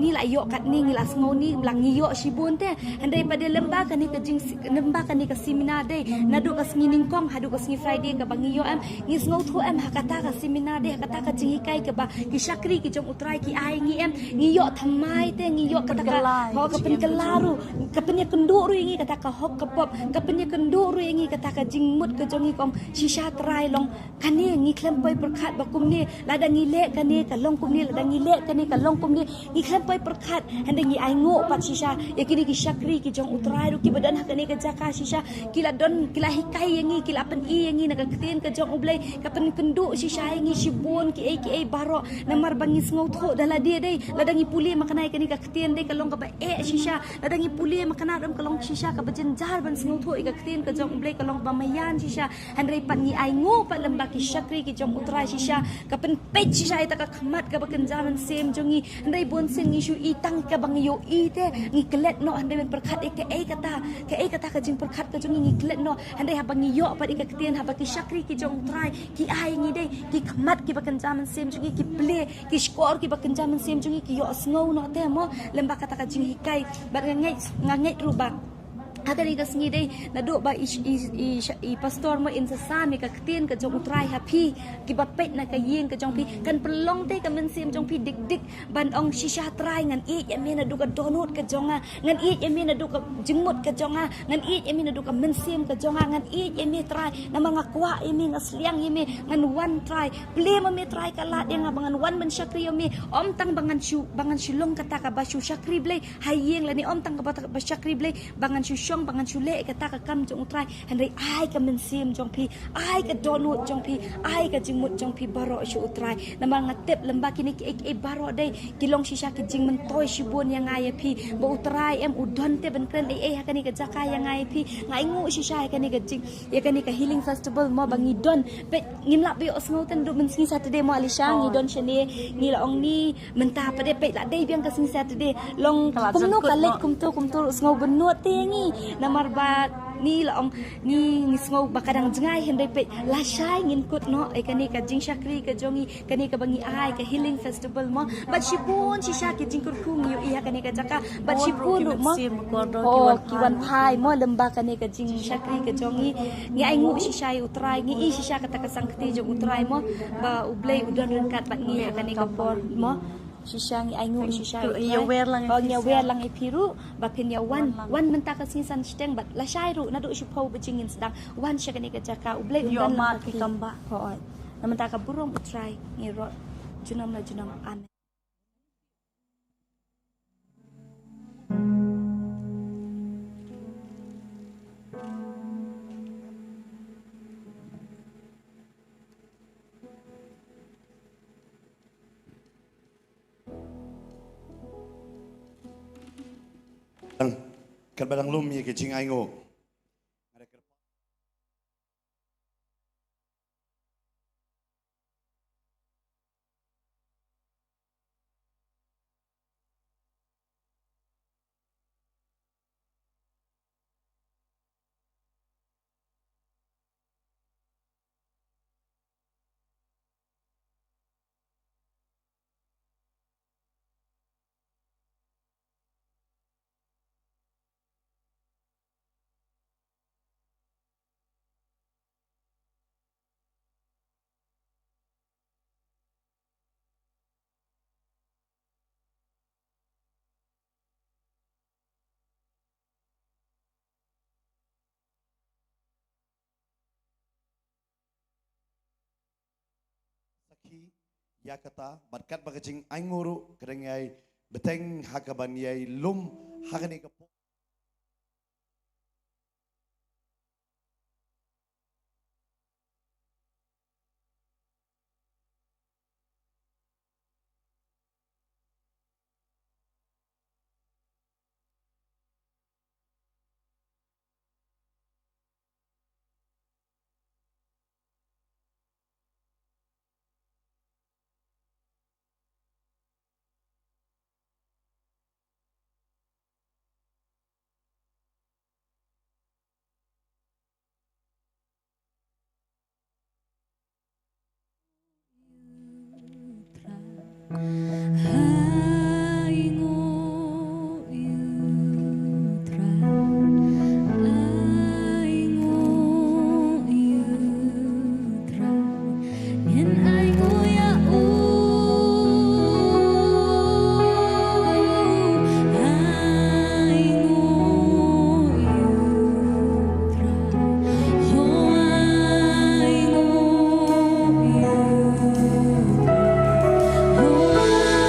ni la yo kat ni ngi la sngo ni lang ngiyo shibun te handai pada lemba kan ni ka jing lemba kan ni ka seminar dei nadu ka sngi ningkong hadu ka sngi friday ka bangiyo em ngi sngo thu em hakata ka seminar dei hakata ka jing hikai ka ba ki shakri ki jong utrai ki ai ngi em ngiyo thamai te ngiyo kata ka ho ka pen kelaru ka pen ya kendu ru ngi kata ka hok ka pop ka pen ya kendu ru ngi kata ka jing mut ka jongi kom shisha trai long kan ni ngi klem poi perkhat ba kum ni lada ngi le kan ni ka long kum ni lada ngi le kan ni ka long kum ni ngi klem poi perkhat handai ngi ai ngo pat shisha ya kini ki shakri ki jong utrai ru ki badan hakane ka jaka shisha kila don kila hikai yangi kila pen i yangi naga keten ka jong ublai ka pen kendu shisha yangi shibun ki ai baro namar bangi sngo tho dala dia dei ladangi puli makanai kani ka keten dei kalong ka ba shisha ladangi puli makana ram kalong shisha ka bajen jar ban sngo tho ka keten ka jong ublai kalong ba mayan shisha handai pat ngi ai ngo pat lembak ki shakri ki jong utrai shisha ka pen pet shisha ita ka khamat ka baken jaman sem jongi handai bon sen ngi shu i tang ka bang yo i te ngi klet no handai ben perkhat kata ka jing perkhat ka jongi ngi klet no handai habang ngi yo pat ka keten habaki shakri ki jong utrai ki ai ngi dei ki khamat ki baken jaman sem jongi ki play ki score ki baken jaman sem jongi ki yo sngo no te mo lembak kata ka jing hikai ba ngai ruba Hakani ka sngi dei na do ba i pastor mo in sa mi ka ktin ka jong utrai happy ki ba pet na ka yin ka jong pi kan pelong te ka men sim jong pi dik ban ong shisha trai ngan i ya me na do ka donut ka jonga ngan i ya me na do ka jingmut ka jonga ngan i ya me na do ka men sim ka jonga ngan i ya me trai na mga kwa i me ngasliang i me ngan one try ple mo me try ka la nga bangan one man shakri me om tang bangan shilong kata ka ba shu shakri blai hayeng la ni om tang ka ba shakri blai bangan shu bangan chule kata ka kam jong utrai handai ai ka mensim jong pi ai ka donut jong pi ai ka jingmut jong pi baro shu utrai nama ngatep lemba kini ki baro dai kilong shisha ki jing men toy shibun yang ai pi ba utrai em udon te ben kren hakani ka jaka yang ai pi ngai ngu shisha hakani ka jing yakani ka healing festival mo bangi don pe ngimla bi osngoten do men sing saturday mo alisha ngi don shene ngi la ong ni menta pa de pe la dai biang ka sing saturday long kumno ka lek kumtu osngo benut te ngi namar ba ni laong ni ngau bakadang jengai hendai pe la shai ngin kut no kani ka jing shakri ka jongi kani ka bangi ai ka healing festival mo but shipun shisha ki jing kur khung yu iya kani ka jaka but shipun mo oh kiwan phai mo lemba kani ka jing shakri ka jongi ngi ai ngu shisha utrai ngi I shisha ka takasangkti jo utrai mo ba ublei udon kat bat ngi kani ka por mo shisha ngi ai ngu shisha wer lang i piru ba pin ya wan menta ka sinsan steng bat la shai ru na do shi pau bejingin sedang wan shakani ka jaka ublei yo udon ma ki kamba ho na menta ka burung utrai ngi ro junam amen Kan badang lum ye ke jing ai ngo ya kata berkat bagajing ai nguru kerengai beteng hakaban yai lum hakani ke Oh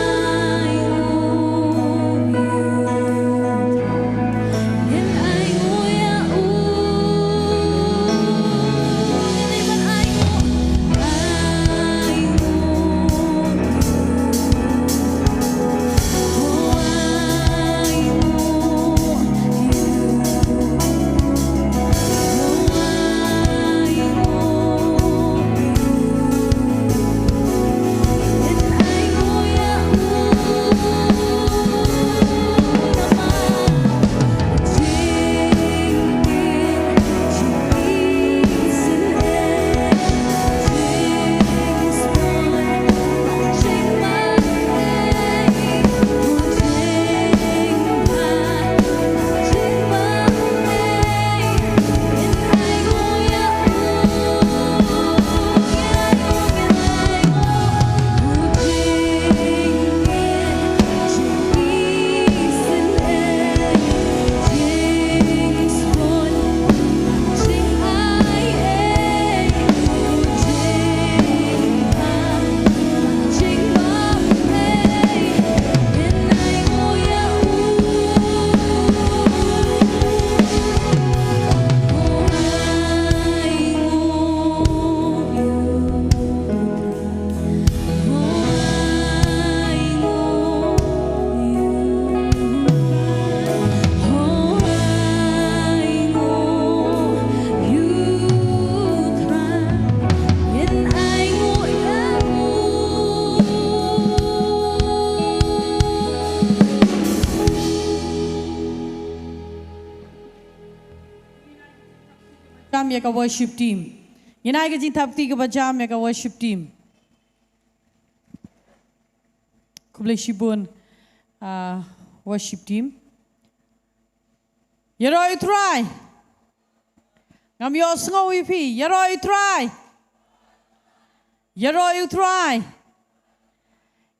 ya ka worship team. Nginai ka jing thap ti ka bajam ya ka worship team. Kublai shibun worship team. Yaroi try. Ngam yo sngo ipi. Yaroi try. Yaroi try.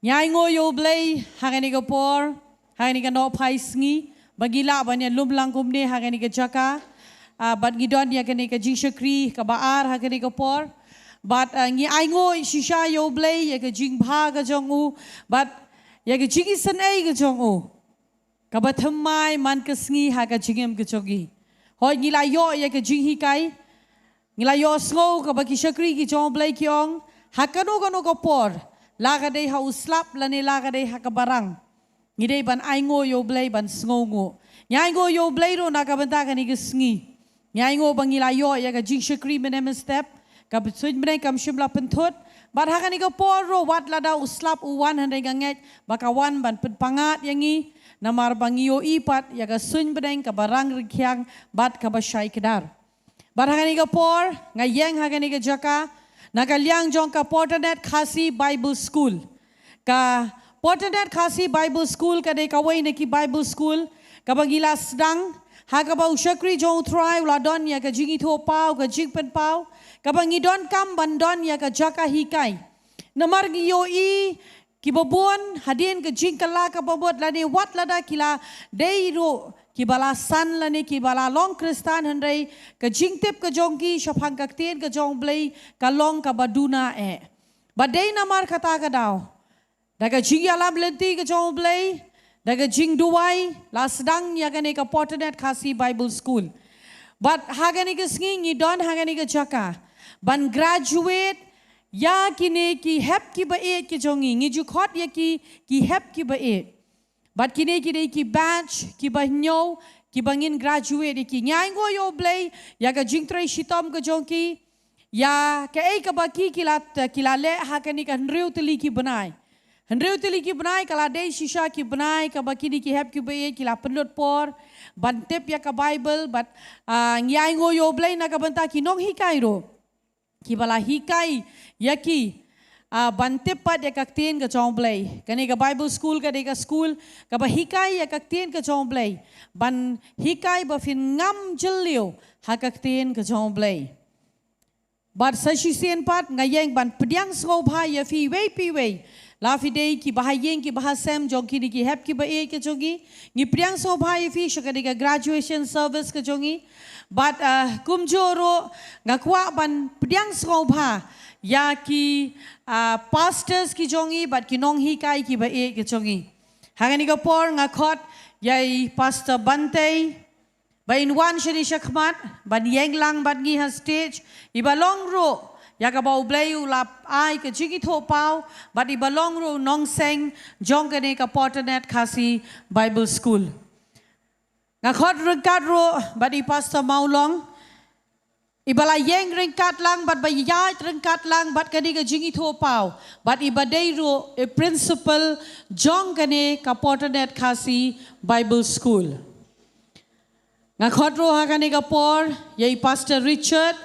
Nyai ngo yo blay hagani ka por hagani ka no pai sngi bagila banya lumlang kumne hagani ka jaka. But ngidon ya kani ka jing shakri ka baar ha kani ka por but ngi ai ngo shisha yo blay ya ka jing bha ka jong u but ya ka jing san ai ka jong u ka bathamai man ka sngi ha ka jingem ka chogi hoi ngi la yo ya ka jing hi kai ngi la yo sngo ka ba ki shakri ki jong blay kyong ha ka no ka por la ka dei ha uslap la ne la ka dei ha ka barang ngi dei ban ai ngo yo blay ban sngo ngo nyai ngo yo blay ro na ka banta ka ni ka sngi Nyai ngo bangila yo ya ka jing shakri menem step ka bsuj menai kam shimla penthut bat ha kani ka poro wat lada uslap uwan handai ganget bakawan ban pangat yangi namar bangiyo ipat ya ka sun benai ka barang rikyang bat ka bashai kedar bat ha kani ka por ngayeng ha kani ka jaka nagaliang jong ka Potternet Khasi Bible School ka Potternet Khasi Bible School ka dei kawai neki Bible School ka bangila sedang Hagabau shakri jong try uladon ya ka jingi tho pau ka jing pen pau ka bangi don kam bandon ya ka jaka hikai namar gi yo I ki bobon hadin ka jing kala ka bobot lani wat lada kila deiro ki bala san lani ki bala long kristan handai ka jing tip ka jong ki shapang ka ten ka jong blay ka long ka baduna badai namar kata ka daw daga jing ya lam lenti ka jong blay Daga jing duwai la sedang ya gani ka Potternet Khasi Bible School. But hagani ka sngi don hagani ka jaka. Ban graduate ya kine ki hep ki ba e ki jongi ngi ju khot ya ki hep ki ba e. But kine ki dei ki batch ki ba nyo ki bangin graduate ki nyai ngo yo blay ya ka jing trai shitom ka jongki ya ka e ka ba ki kila le hagani ka nriu teli ki banai. Hendreu tili ki benai kala dei shisha ki benai ka bakini ki hep ki bae kila penlut por bantep ya ka Baibl but ngyai ngo yo blai na ka banta ki nong hikai ro ki bala hikai ya ki bantep pat ya ka ten ka chong blai kani ka Bible school ka dei ka school ka ba hikai ya ka ten ka chong blai ban hikai ba fin ngam jeliu ha ka ten ka chong blai but sa shi sen pat ngayeng ban pediang sro bha ya fi wei pi wei Lafi day ki bahayeng ki bahasem jongki ni ki hep ki ba e ke jongi ni priang so bhai fi shakadi ka graduation service ke jongi but kumjoro ngakwa ban priang so bha ya ki pastors ki jongi but ki nong hi kai ki ba e ke jongi hangani ka por ngakot yai pastor bante ba in one shani shakmat ban yeng lang ban ngi ha stage ibalong ro ya ka bau blay ulap ai ka jigi tho pau but I balong ro nong seng jong ka ne ka Potternet Khasi Bible School nga khot rengkat ro but I pastor maulong I bala yeng rengkat lang but ba ya rengkat lang but ka ni ka jigi tho pau but I badai ro a principal jong ka ne ka Potternet Khasi Bible School nga khot ro ha ka ne ka por yai pastor Richard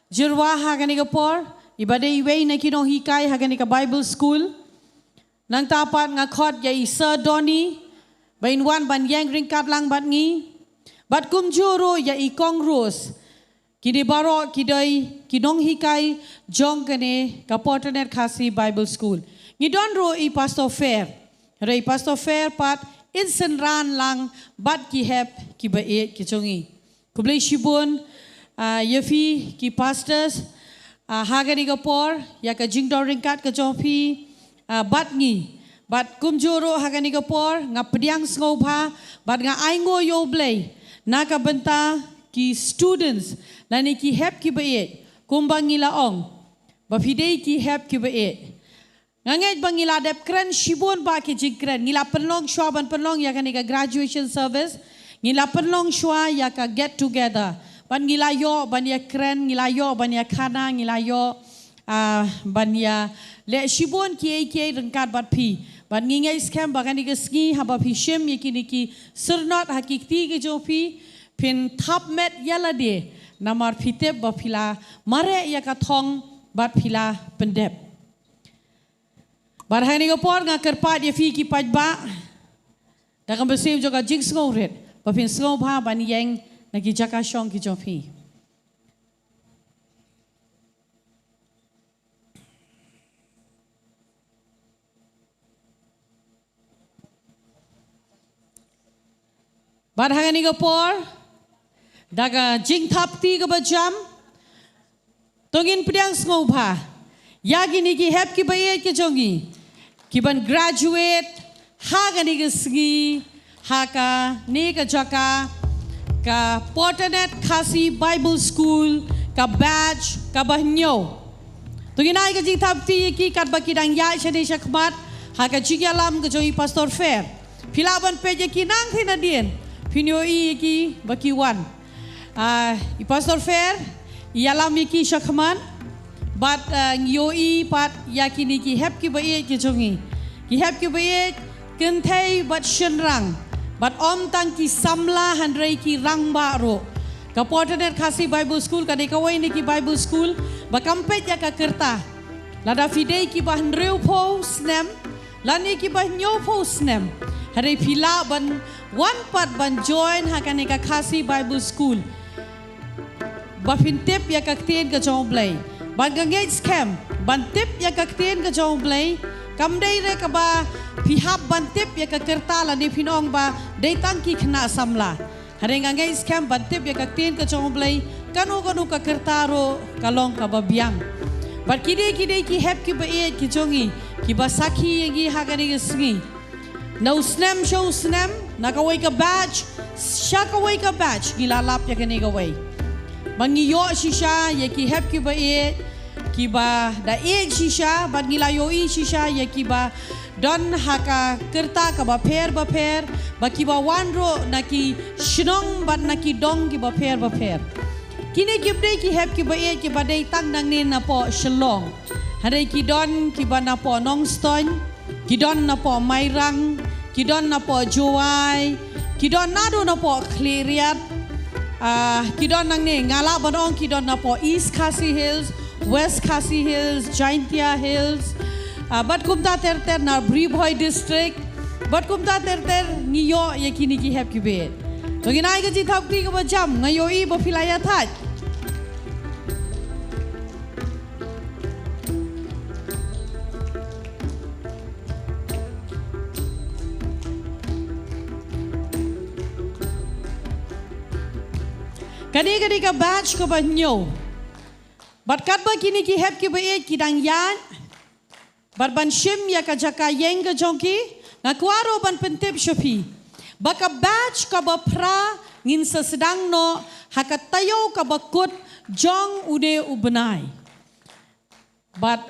Jirwa hagani ka por ibade iwei na kinong hikai hagani ka Bible School nang tapat nga khot ya Sir Donny bain wan ban yang ringkat lang bat ngi bat kumjuro ya ikong ros kidi baro kidai kinong hikai jong kane ka Potternet Khasi Bible School ngidon ro I pastor fair rai pastor fair pat insen ran lang bat ki hep ki ba e ki chongi kublai shibun Yafi ki pastors hagani ka por ya ka jingdor ringkat ka jopi bat ngi bat kumjuro hagani ka por nga pediang sngo bha bat nga aingo yo blay na ka benta ki students lani ki hep ki bae kumbangi laong ba fidei ki hep ki bae ngangai bangila dep kren shibun ba ki jingkren ngila penlong shwa ban penlong ya ka graduation service ngila penlong shwa ya ka get together ban ngilayo ban ya kren ngilayo ban ya khana ngilayo ban ya le shibon ki rengkat bat pi ban ngingai scam bagani ke ski haba pi shem yakini ki surnot hakikti ke jopi pin top met yala de namar pitep ba pila mare ya katong bat pila pendep. Barhani gopor nga kerpat ya fi ki pajba. Dakan besim juga jing sngouret. Bapin sngou bha ban yang nagi jaka shong ki jofi. Barhani gopor daga jing thap ti ga bajam tongin pdiang sngou bha. Yagi ni ki hep ki baye ki jongi. Ki ban graduate haga ni ga sgi haka ni ka jaka ka Potternet Khasi Bible School ka badge ka bahnyo. Tungin ai ka jing thap ti ki kat ba ki dang ya shade shakmat haka jigalam ka joi pastor fair. Pilaban peje ki nang thinadien. Pinyo ki baki wan. I pastor fair ialam ki shakman. But yoi pat yakini ki hep ki baye ki jongi. Ki hep ki baye kentai bat shenrang. But om tang ki samla handrei ki rang ba ro. Ka Potternet Khasi Bible School ka dekawai ni ki Bible School ba kampet ya ka kerta. Lada fidei ki ba handreu po snem. Lani ki ba nyo po snem. Hari pila ban one part ban join hakane ka Khasi Bible School. Ba fintip ya ka tien ka jong blai. Ban engage camp, ban tip ya kaktin ka jong blay, kam day re ka ba pihap ban tip ya ka kertala ni pinong ba day tangki kena samla. Haring engage camp ban tip ya kaktin ka jong blay, kanu ka kertaro kalong ka ba biang. Ban kide ki hep ki ba e ki jongi, ki ba saki yang gi hagani ngi. No snem show snem, nakaway ka badge, shakaway ka badge, gilalap ya kani gaway. Mangiyo shisha ya ki hep ki ba e kiba da e shisha ban gilayo i shisha ya kiba don haka kerta ka ba per ba kiba wanro naki Shillong ban naki dong ki ba per kini kibde ki hep ki ba e ki ba dei tang nang ne na po Shillong hare ki don ki ba na po Nongthymmai ki don na po Mairang ki don na po Joai ki don na do na po Nongkhryiem kidon nang ni ngala banong kidon na po East Khasi Hills, West Khasi Hills, Jaintia Hills, bat kumta ter na Briboy District, bat kumta ter ngiyo ye kini ki hep ki bet. So ginai ka jithap ki ka bajam ngayo I ba filaya that. Kani ka batch ka ba nyo? Bat kat ba kini ki hep ki ba e ki dang yan? Bat ban shim ya ka jaka yeng ka jongki? Nga kwaro ban pentip shopi. Baka batch ka ba pra ngin sa sedang no hakatayo ka ba kut jong ude ubenay. Bat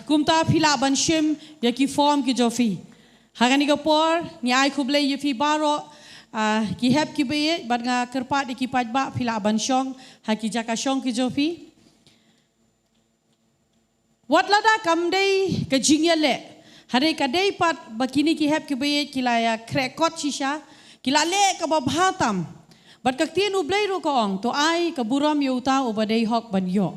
kumta pila ban shim ya ki form ki jofi. Hakani ka por ni ay kuble ya fi baro ki hep ki baye bat nga kerpat ki pajba pila ban shong ha ki jaka shong ki jofi wat lada kam dei ka jingyale hare ka dei pat bakini ki hep ki baye kila ya krekot shisha kila le ka ba bhatam bat ka tin u blai ro ko ong to ai ka buram yo ta u ba dei hok ban yo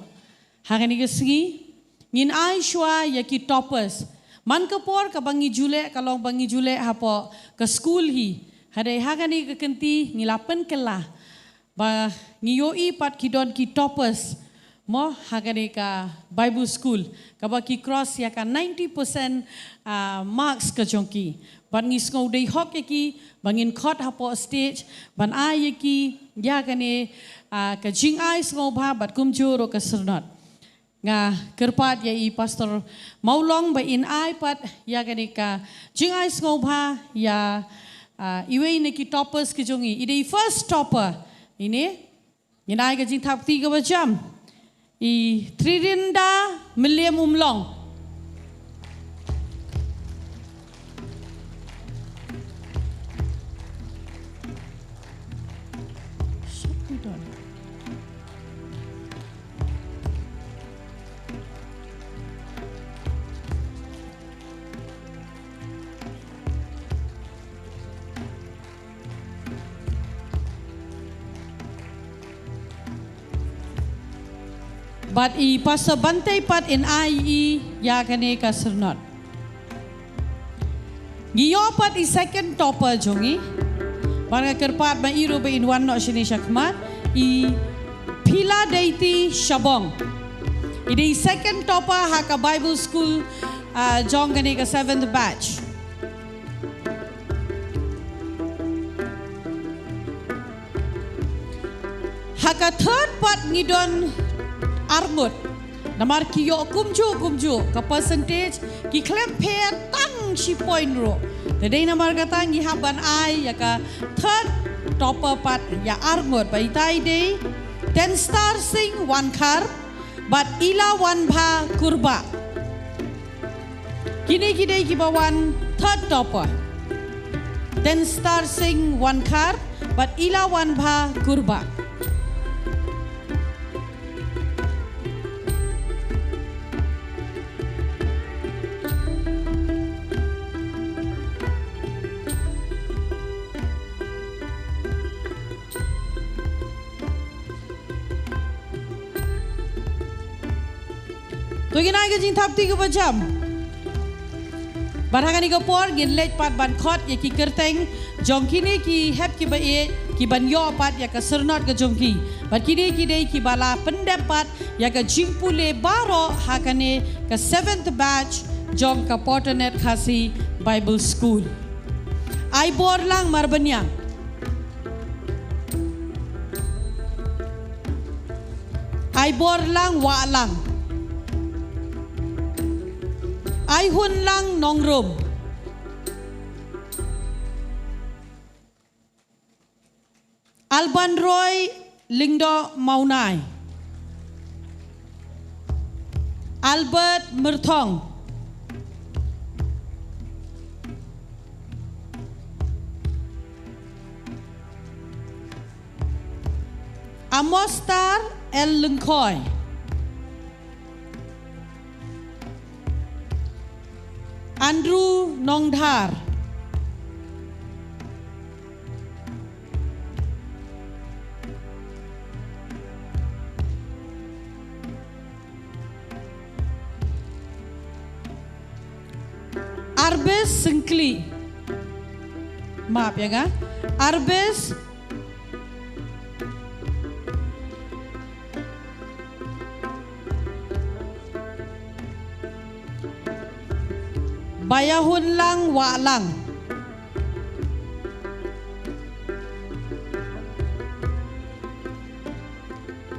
ha ka ni ka singi ngin ai shwa ya ki toppers man ka por ka bangi jule ka long bangi jule ha po ka school hi Hadai hagani kekenti ngilapen kelah ba ngiyoi pat kidon ki toppers mo hagani ka Bible School ka ba ki cross ya ka 90% marks ka jongki ban ngi skau dei hok ki bangin khot hapo stage ban ai ki ya kane ka jing ai skau ba bat kum juro ka sernot nga kerpat ya I pastor maulong ba in ai pat ya kane ka jing ai skau ba ya iwe ini ki toppers ki jongi ide first topper ini nai ka jing thap ti ka bajam I Tririnda Milliam Umlong But I pasal bantai pat in IE ya kane ka sernot. Giyo pat I second topper jongi. Barang kerpat ma iru be in one no shini shakmat I pila deiti Shabong. Ini second topper haka Bible school jong kane ka 7th batch. Haka third part ngidon armut. Namar kiyo kumju ke percentage ki claim pair tang si point ro. Tadai namar kata ngi haban ai ya ka third topper part ya armut bai tai dei 10 star sing one car but ila one bha kurba. Kini kidai ki bawan third topper 10 star sing one car but ila one bha kurba. Tu gina ke jing thap 3 jam. Barang ni ko por gin late pat ban khot ye ki kerteng jong kini ki hep ki ba e ki ban yo pat ya ka sernot ke jong ki. Bat kini ki dei ki bala pendapat ya ka jing pule baro hakane ka 7th batch jong ka Potternet Khasi Bible School. Ai bor lang marbanyang. Ai bor lang wa lang. Ai hun lang Nongkhryiem. Alban Roy Lingdo Maunai. Albert Merthong. Amostar El Lengkoi. Andrew Nongthar. Arbes Sengkli. Maaf ya kan? Arbes Bayahun lang wa lang.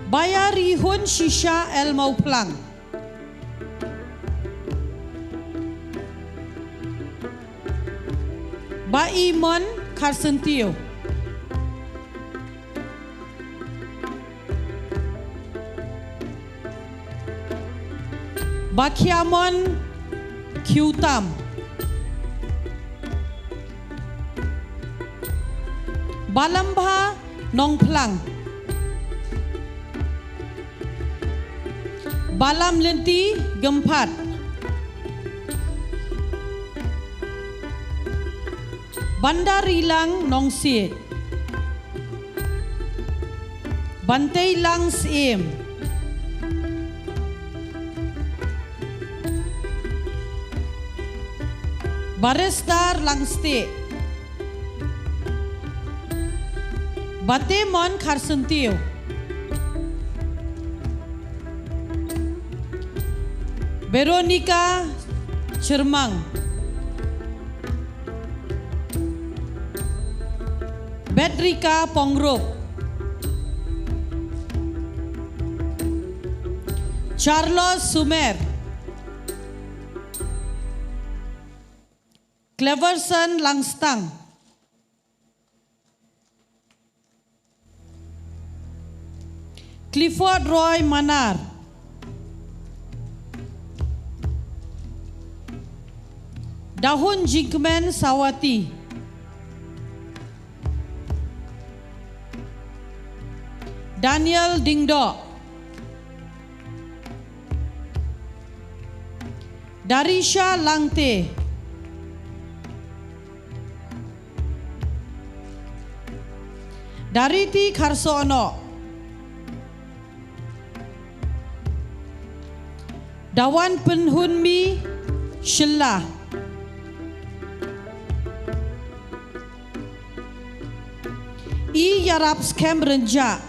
Bayarihun shisha el mauplang. Baimon karsentio. Bakiamon Kyutam. Balambha Nongplang. Balam Lenti Gempat. Bandarilang Nongsiet. Bantai Lang Siem. Baristar Langste. Batemon Karsentio. Veronica Cermang. Bedrika Pongrop. Charles Sumer. Cleverson Langstang. Clifford Roy Manar. Dahun Jinkman Sawati. Daniel Dingdo. Darisha Langte. Dariti Karsono. Dawan penhunmi Shillah. I yarap skem renja.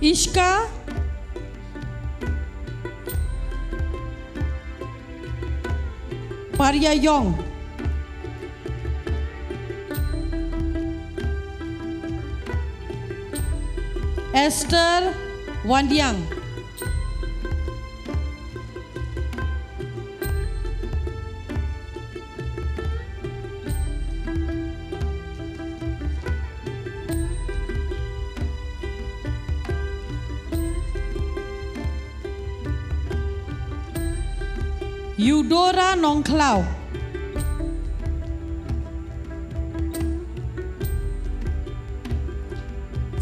Ishka Paryayong. Esther Wandiang. Eudora Nongkhryiem.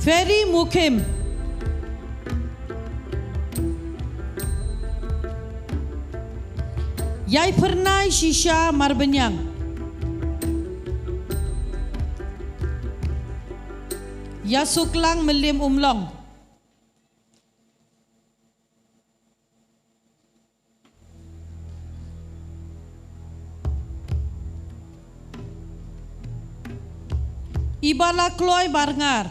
Ferry Mukim. Yai Pernai Shisha Marbenyang. Yasuklang Melim Umlong. Ibala Kloy Barngar.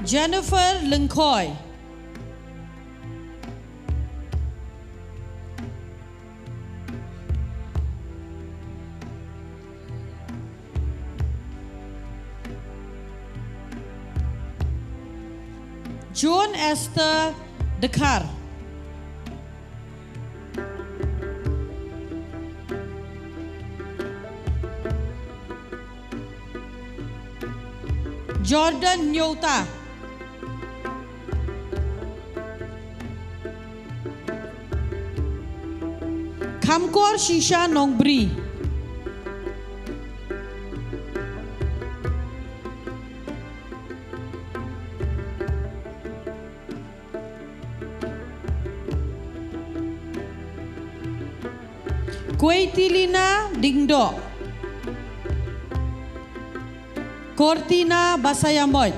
Jennifer Lengkoy. John Esther Dekar. Jordan Nyota. Kamkor Shisha Nongbri. Kuaitilina Dingdo. Cortina Basayamoy.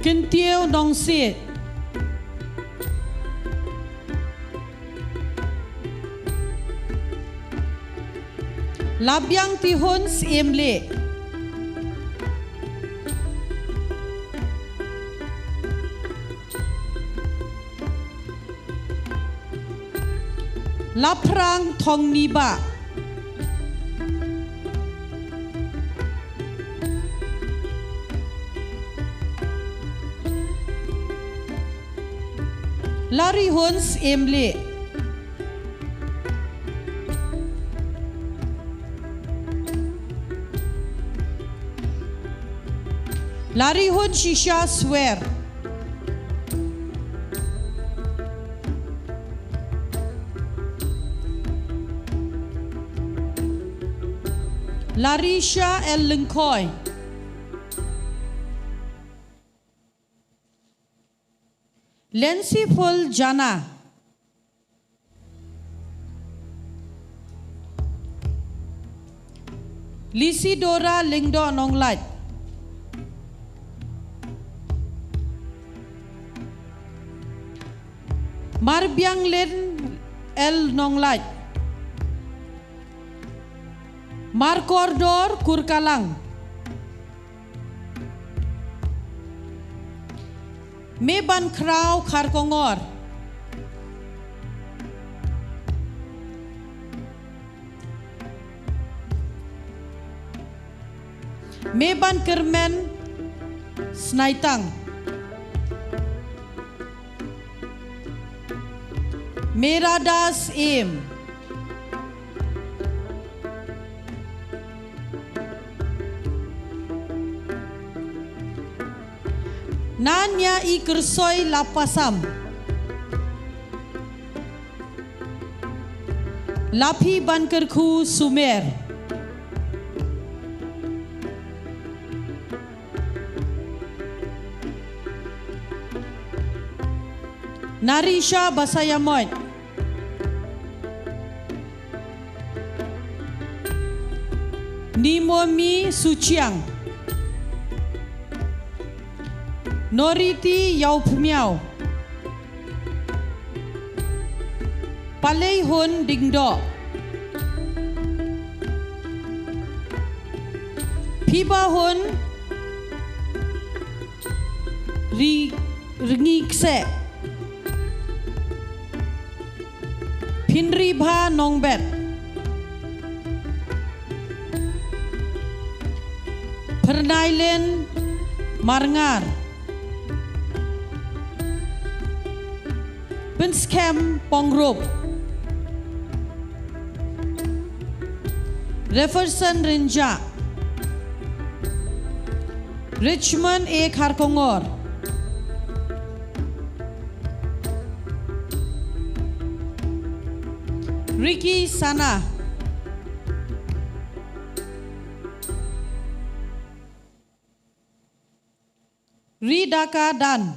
Kentio Nongsit. Labyang Tihon Siemle. Laprang Tongniba. Larry Huns Emle. Larry Hun Shisha Swear. Larisha El Lengkoy. Lensi Full Jana. Lisidora Lingdo Nonglat. Marbiang Len El Nonglat. Markordor Kurkalang. Meban Krau Kharkongor. Meban Kermen Snaitang. Meradas Aim. Nanya Ikersoy Lapasam. Lapi Bankerku Sumer. Narisha Basayamoy. Nimomi Suchiang. Noriti Yaupmiao. Palei Hun Dingdo. Piba Hun Ringikse. Pinribha Nongbet. Pernailen Marngar. Pinskem Pongrop. Jefferson Rinja. Richmond A. Kharkongor. Ricky Sana. Ridaka Dan.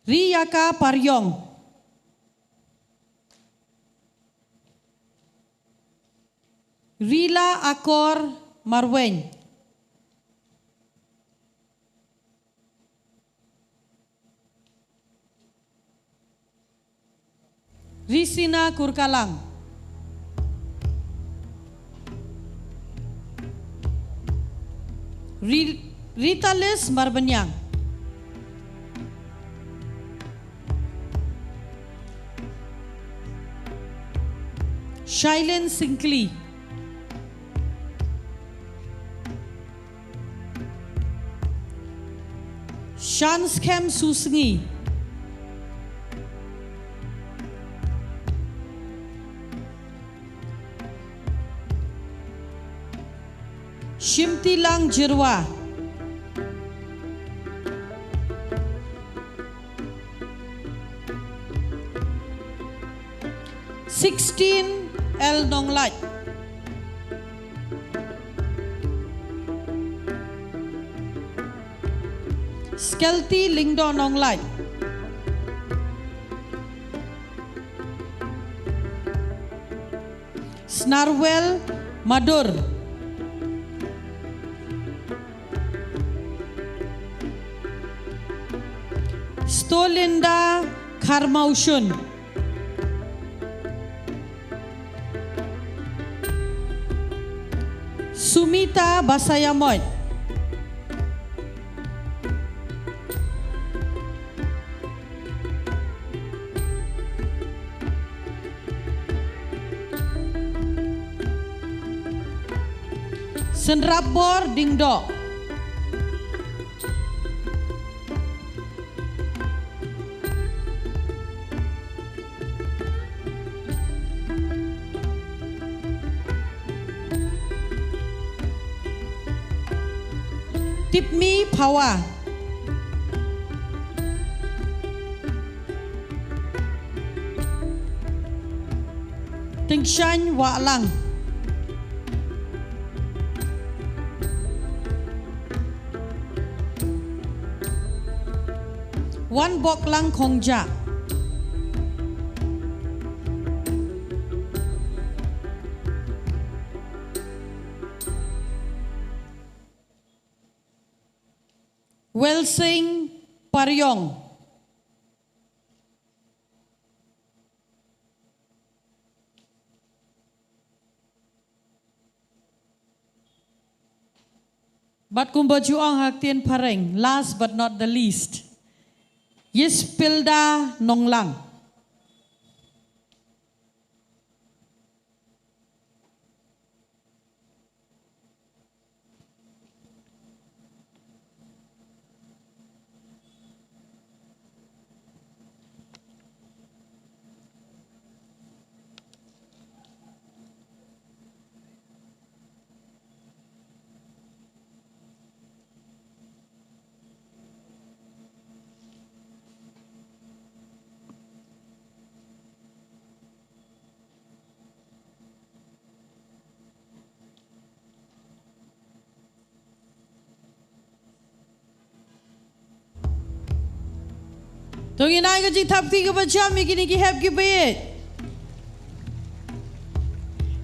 Riyaka Paryong. Rila Akor Marweng. Risina Kurkalang. Ritalis Marbenyang. Shailen Sinkli. Shanskem Susngi. Shimtilang Jirwa. Sixteen El Nonglat. Skelty Lingdo Nonglat. Snarwell Madur. Stolinda Karmaushun. Sumita Basayamoy. Senrabor Dingdo. Tipmi Pawa. Tingshan Walang. Wan Boklang Kongja. Welsing Paryong. Bat kumbajuang haktien pareng, last but not the least. Yispilda Nonglang. Tungin ay ka jing tap tiga bajam ikini ki hep ki bayit.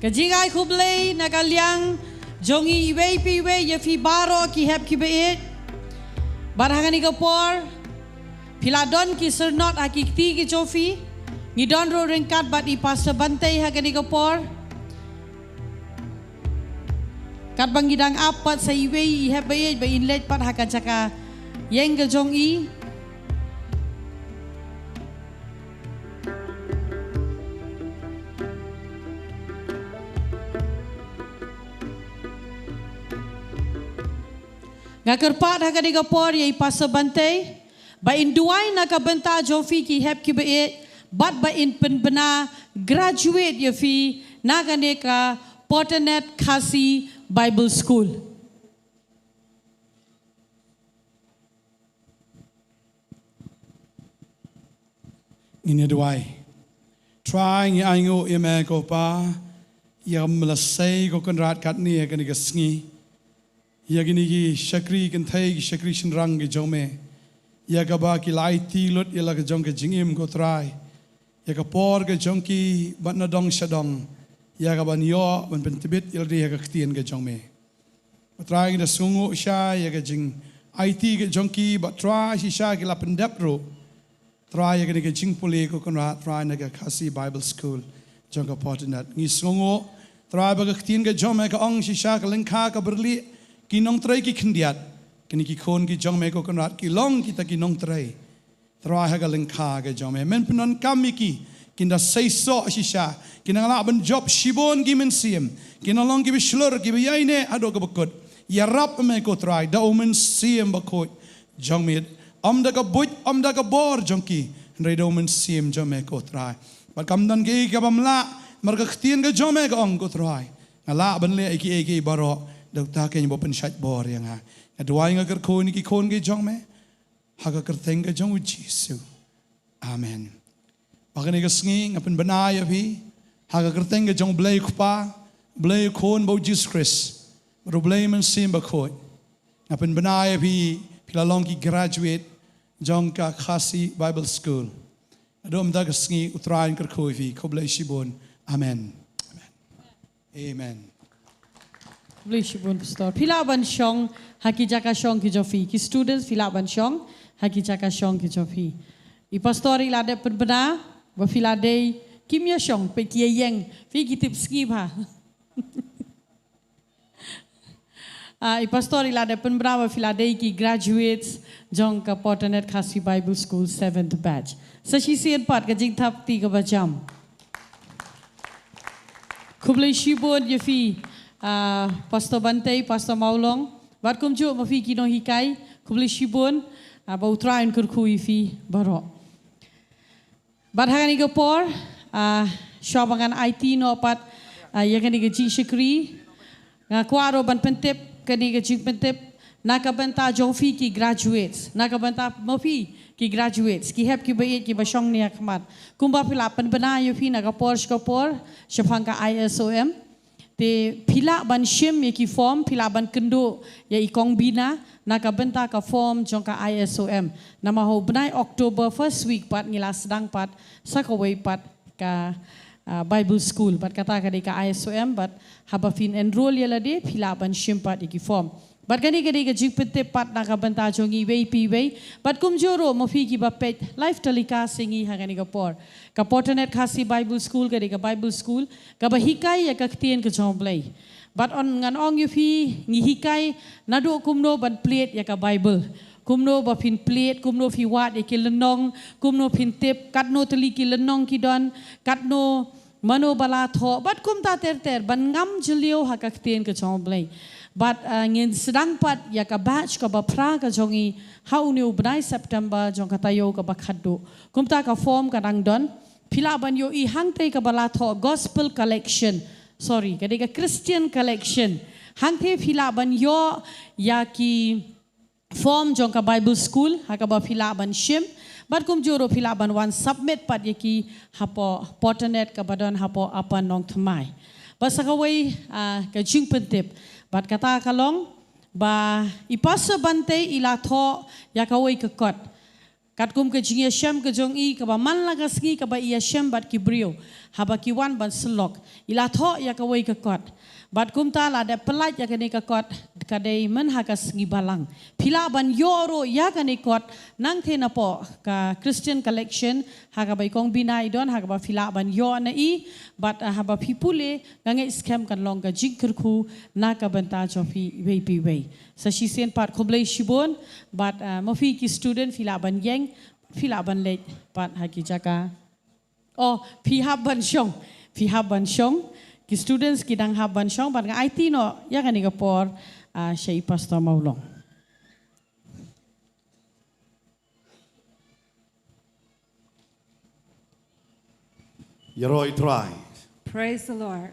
Kajing ay kublay nakalyang jongi iway piway yafi baro ki hep ki bayit. Barhangan ikapor piladon ki sernot akikti ki chofi ngidon ro ringkat bat ipasa bantai hagan ikapor. Kat bangidang apat sa iway ihep bayit ba inlet pat hakan chaka yang ke jongi. Ngakerpat haga digapor yai pasa bantai ba induai nakabenta jofi ki hep ki bae bat ba in penbena graduate yafi nagane ka Potternet Khasi Bible School. Ini duai. Trying aingo ime ko pa yam melasai ko konrat kat ni kan igasngi. Ya gini ki syakri kan thai ki syakri shinrang ki jome. Ya ka ba ki lai ti lut ya la ka jong ke jingim ko try. Ya ka por ke jong ki ban na dong shadong. Ya ka ban yo ban pentibit ya ri ya ka ktien ke jome. Try ki da sungu sha ya ka jing IT ke jong ki ba try si sha ki la pendap ro. Try ya gini ke jing puli ko konrat try na ka Khasi Bible School jong ka Potternet. Ngi sungu try ba ka ktien ke jome ka ong si sha ka lengka ka berli ki Nongkhryiem ki khendiat kini ki khon ki jong me ko konrat ki long kita ki Nongkhryiem tra ha ga lengkha ga jong me men penon kami ki kinda seiso shisha kina la ban job shibon ki men siem kina long ki bislur ki yaine ado ka bakot ya rap me ko try da men siem bakot jong me da ka buj da ka bor jong ki re da men siem jong me ko try ba kam dan ki ka bamla mar ka ktien ga jong me ka ong ko try ngala ban le ki baro Dokta kenya bo pensat bor yang ha. Adwai ngaker kon ki kon ge jong me. Haga kerteng ge jong Jesu. Amen. Bagani ge sngi ngapen banaya bi. Haga kerteng ge jong blay kupa, blay kon bo Jesus Christ. Ro blay men sim ba khoi. Ngapen banaya bi pilalong ki graduate jong ka Khasi Bible School. Adom da ge sngi utrain ker khoi vi ko blay shibon. Amen. Amen. Amen. Blishibun pastor. Pilaban shong haki jaka shong ki jofi. Ki students pilaban shong haki jaka shong ki jofi. I pastor ilade penbena ba filade kimya shong pe kia yeng fi ki tip ski ha. I pastor ilade penbena ba filade ki graduates jong ka Potternet Khasi Bible School 7th batch. Sa si sian pat ka jing tap ti ka bajam. Kublishibun yafi Pastor Bantai, Pastor Maulong, wat kum ju mafi kinong hikai, kubli shibun, ba utrain kurkui fi baro. Bat hagan iga por, syabangan IT no pat, yagan iga jing shikri, kuaro ban pentip, kan iga jing pentip, nakabenta jong fi ki graduates, nakabenta mafi ki graduates, ki hep ki bayit ki basyong niya kamat. Kumba pilapan benayo fi nakapor shkapor, syapangka ISOM, te pila ban shim ye ki form pila ban kendo ya ikong bina nakabenta ka form jongka ISOM nama ho benai October first week pat ngila sedang pat sakaway pat ka Bible School pat kata ka ka ISOM but haba fin enroll ya lade pila ban shim pat ye ki form but gani ka jipete pat nakabenta jongi wei pi wei but kum joro mo fi ki bapet life talika singi hangani ka por ka Potternet Khasi Bible School ka Bible School ka bahikai ya ka ktien ka jomblay but on ngan ong yu fi ngihikai nado kumno ban plate ya ka Bible kumno ba pin plate kumno fi wat ya ki lenong kumno pin tip katno teli ki lenong ki don katno mano bala tho but kum ta ter ban ngam jelio ha ka ktien ka jomblay but ngin sedang pat ya ka batch ka ba pra ka jongi hau ni ubnai September jong ka tayo ka ba khaddo kumta ka form ka dang don pila ban yo I hangte ka bala tho gospel collection sorry ka Christian collection hangte pila ban yo ya ki form jong ka Bible School ha ka ba pila ban shim but kum joro pila ban one submit pat ya ki hapo Potternet ka badon hapo apa Nongthymmai basa ka way ka jing pentip bat kata kalong ba ipasa bante ila tho ya ka way ka kot kat kum ke jing Yeshem ke jong I ke ba man la ka sngi ke ba Yeshem bat ki brio haba ki wan ban selok ila tho ya ka wei ke kot bat kum ta la de pelat ya ke ni ke kot ka dei men ha ka sngi balang pila ban yoro ya ka ni kot nang the na po ka Christian collection ha ka bai kong binai don ha ka ba pila ban yo na I bat ha ba pipule ngangai scam kan long ka jing kerku na ka banta chofi wei pi wei sa shi sen pat khoblei shibon bat mofi ki student pila ban yeng pila ban le pat ha ki jaka oh pi hab ban shong ki students ki dang hab ban shong bat nga IT no ya kan ni ka por shei pastor maulong Yaroi try. Praise the Lord.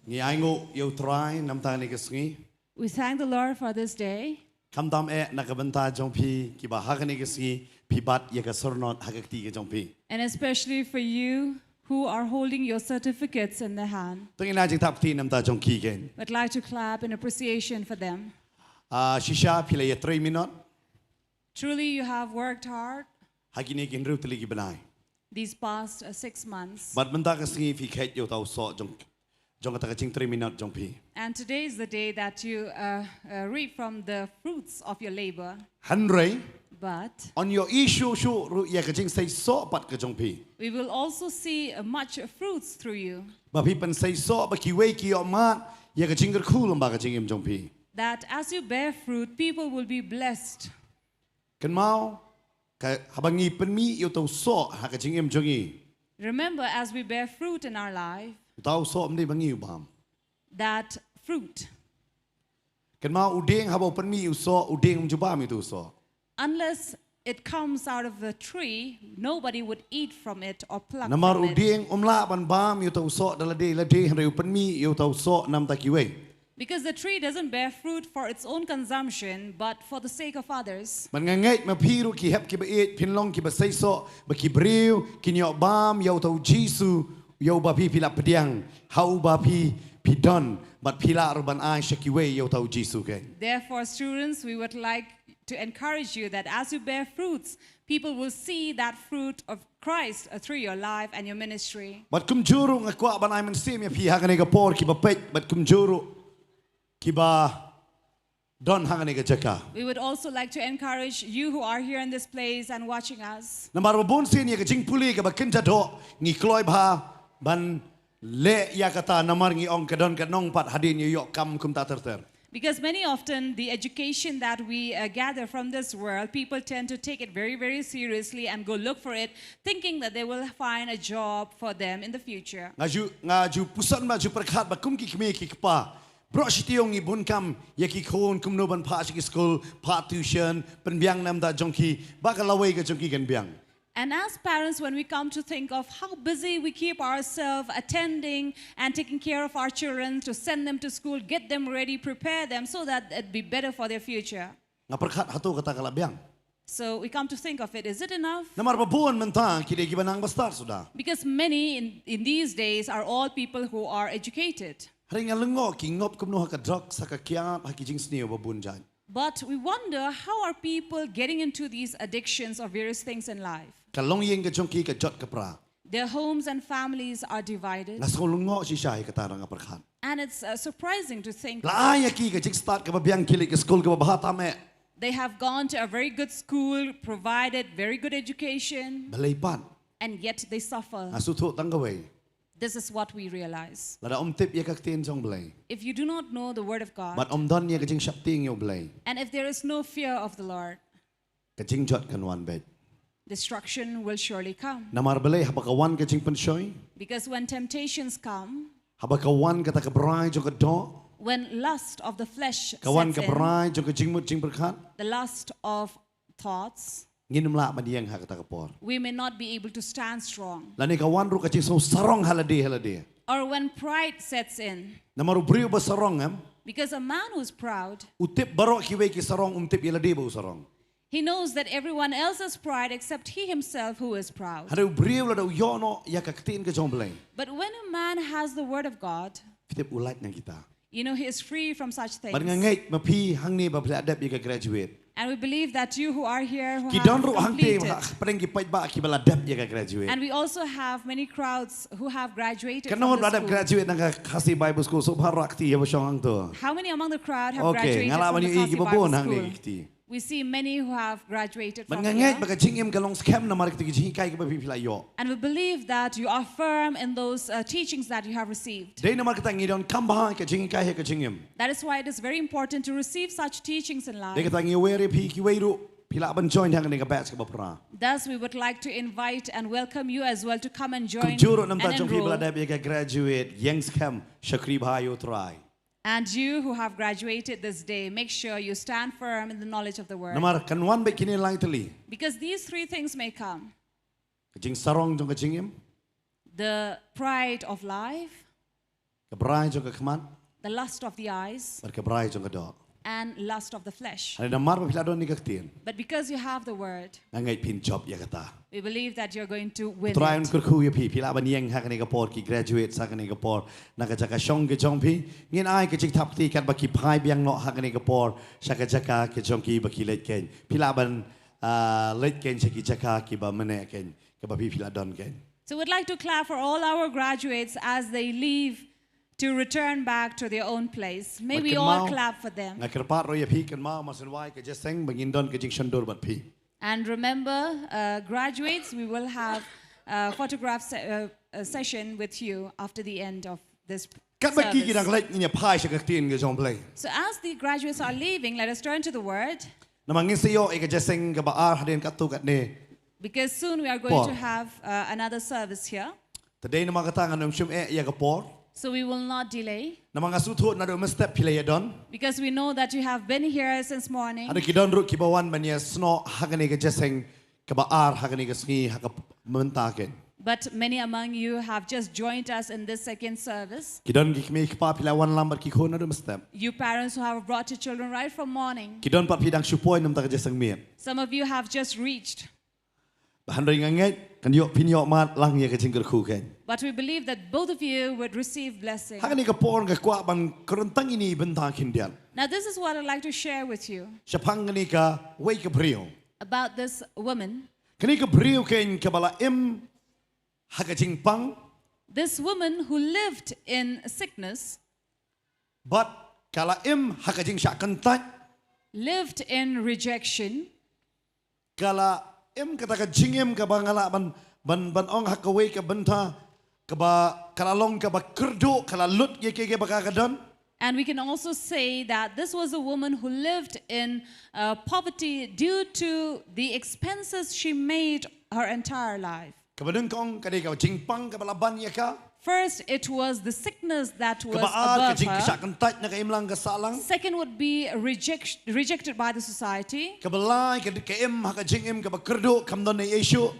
Ngi aingo yo try nam ta ni ka sngi. We thank the Lord for this day. Kam dam nakabanta jong pi ki ba ha ka ni ka sngi pi bat ya ka sornot ha ka ti ka jong pi. And especially for you who are holding your certificates in the hand. Tong ina jing tap ti nam ta jong ki gen. I'd like to clap in appreciation for them. Shisha pi le 3 minute. Truly you have worked hard Ha ki ni kin ru tli ki banai. these past 6 months. Bat menta ka sngi fi khet yo tau so jong ka ta ka ching 3 minute jong pi. And today is the day that you reap from the fruits of your labor. Hanrei But on your issue shu ru ya ka ching sai so pat ka jong pi. we will also see much fruits through you. Ba pi pan sai so ba ki wei ki o ma ya ka ching ka khul ba ka ching im jong pi. That as you bear fruit, people will be blessed. Kan mau ka habangi pen mi yo tau so ha ka ching im jong I. Remember, as we bear fruit in our life, Tau so am ni bangi bam. that fruit, Kan mau udeng habo pen mi so udeng ju ba mi tu so. unless it comes out of the tree, nobody would eat from it or pluck Namar from it. udeng umla ban bam yo tau so dala de la de hreu pen mi yo tau so nam ta ki wei. Because the tree doesn't bear fruit for its own consumption, but for the sake of others. Man ngai ma piru ki hep ki ba et pin long ki ba sai so ba ki breu ki nyo bam yo tau jisu yo ba pi pila pediang hau ba pi don but pila urban ai shaki wei yo tau jisu ke. Therefore, students, we would like to encourage you that as you bear fruits, people will see that fruit of Christ through your life and your ministry. But kum juru ngakwa ban ai man sim ya pi ha ka por ki ba pet but kum juru ki ba don ha ka jaka. We would also like to encourage you who are here in this place and watching us. Namar ba bon sin ya ka jing puli ka ba kinta do ngi kloi ba ban le ya kata namar ngi ong ka don ka nong pat hadin yo kam kum ta ter. Because many often the education that we gather from this world, people tend to take it very, very seriously and go look for it, thinking that they will find a job for them in the future. Ngaju pusan ma ju perkhat ba kum ki kme ki pa. Bro shitiong i bun kam ya ki khon kum no ban pha ki school pha tuition pen biang nam da jongki ba ka lawai ka jongki kan biang. And as parents, when we come to think of how busy we keep ourselves attending and taking care of our children to send them to school, get them ready, prepare them so that it'd be better for their future. Nga perkhat hatu kata kala biang. So we come to think of it, is it enough? Namar ba buon mentang ki de gibanang bastar sudah. Because many in these days are all people who are educated. Hari nga lengo ki ngop kum no ha ka drugs ha ka kiap ha ki jing sneo ba bun jan. But we wonder, how are people getting into these addictions or various things in life? Kalong yeng ka jongki ka jot ka pra. Their homes and families are divided. Nga so lengo si shay ka tarang nga perkhat. And it's surprising to think La ay ki ka jing start ka ba biang kili ka school ka ba bahata me. they have gone to a very good school, provided very good education, Balay pan. and yet they suffer. Nga sutu tanggaway. This is what we realize. Lada tip ya ka tin jong balay. If you do not know the word of God, But don ya ka jing shapting yo balay. and if there is no fear of the Lord, Ka jing jot kan wan bed. destruction will surely come. Namar balay habakawan ka jing pensyoy. Because when temptations come, Habakawan ka ta ka bray jong ka do. when lust of the flesh Kawan sets ka in, bray jong ka jing mut jing perkhat. the lust of thoughts, Nginum la madiyang ha ka ta ka por. we may not be able to stand strong. Lani kawan ru ka jing so sarong halade. Or when pride sets in, Namaru brio ba sarong am. because a man who's proud, Utip barok kiwe ki sarong tip yalade ba sarong. he knows that everyone else has pride except he himself who is proud. Hadu brio la daw yono ya ka tin ka jong balay. But when a man has the word of God, Fitip ulat na kita. you know, he is free from such things. But nga ngait mapi hang ni ba adap ya ka graduate. And we believe that you who are here who Ki have don ru hang te completed. preng ki pai ba ki bala dep ya ka graduate. And we also have many crowds who have graduated Kan from no the bala school. graduate nang Khasi Bible School so bharak ti ya bosong hang to. How many among the crowd have Okay, graduated ngala from man the yu Khasi ki Bible babon hang School? ni ti. We see many who have graduated Man from ngai here. ba ka jingim ka long scam na mar ki ji kai ka ba pi la yo. And we believe that you are firm in those teachings that you have received. Dei na mar ka tangi don kam ba ka jing kai he ka jingim. That is why it is very important to receive such teachings in Dei life. ka tangi we re pi ki we ru pila ban join hang ni ka batch ka ba pra. Thus, we would like to invite and welcome you as well to come and Kum join juro nam and ta jong pi bala enroll. dep ya ka graduate yang scam shakri bha yo try. And you who have graduated this day, make sure you stand firm in the knowledge of the word. Namar kan wan ba kini lang tali. Because these three things may come. Ka jing sarong jong ka jingim. The pride of life, Ka brai jong ka khaman. the lust of the eyes, Bar ka brai jong ka do. and lust of the flesh. Ani namar ba pila don ni ka tin. But because you have the word, Ngai pin job ya kata. we believe that you're going to win Try it. un kur khu ya pi pila ban yang ha ka ni ka por ki graduate sa ka ni ka por na ka jaka shong ke jong pi ngin ai ka jik thap ti kat ba ki phai biang no ha ka ni ka por sa ka jaka ke jong ki ba ki let ken pila ban let ken sa ki jaka ki ba mane ken ka ba pi pila don ken. So we'd like to clap for all our graduates as they leave to return back to their own place. May we all clap for them. Nga kerpat ro ya pi kan ma ma sen wai ka jeseng bangin don ka jing shandur bat pi. And remember, graduates, we will have a photograph session with you after the end of this Kat ba ki ki dang service. let ni phai sa ka tin ke jong play. So as the graduates are leaving, let us turn to the word, Na mangin se yo e ka jeseng ka ba ar haden ka tu kat ne. because soon we are going to have another service here. Today na mga katangan ng shum e ya ka por. So we will not delay, Na mga sutho na do step pila ya don. because we know that you have been here since morning. Ada ki don ru ki bawan man ya sno hagani ka jeseng ka ba ar hagani ka sngi ha ka mentaken. But many among you have just joined us in this second service. Ki don ki mi pa pila wan lambar ki khon na do step. You parents who have brought your children right from morning. Ki don pat pidang shupoy nam ta ka jeseng miet. Some of you have just reached. Handoi nganget kan yo pin yo mat lang ya ka jingker khu ken. But we believe that both of you would receive blessing. Hagani ka por ka kwa ban kerontang ini bentang kindian. Now this is what I'd like to share with you Shapang ni ka wei ka brio. about this woman. Kani ka brio ken ka bala im haga jingpang This woman who lived in sickness, but kala im haga jing syak kentat lived in rejection, kala im kata ka jingim ka bangala ban ong hakaway ka benta ka ba kala long ka ba kerdo kala lut ye ke ba ka don and we can also say that this was a woman who lived in poverty due to the expenses she made her entire life. ka ba dun kong ka ka jingpang ka balaban ye ka First, it was the sickness that was ka ba ka above jing her. syak kentat na ka imlang ka salang Second would be rejected by the society. ka balai ka im haka jingim ka ba kerdo kam don ne yesu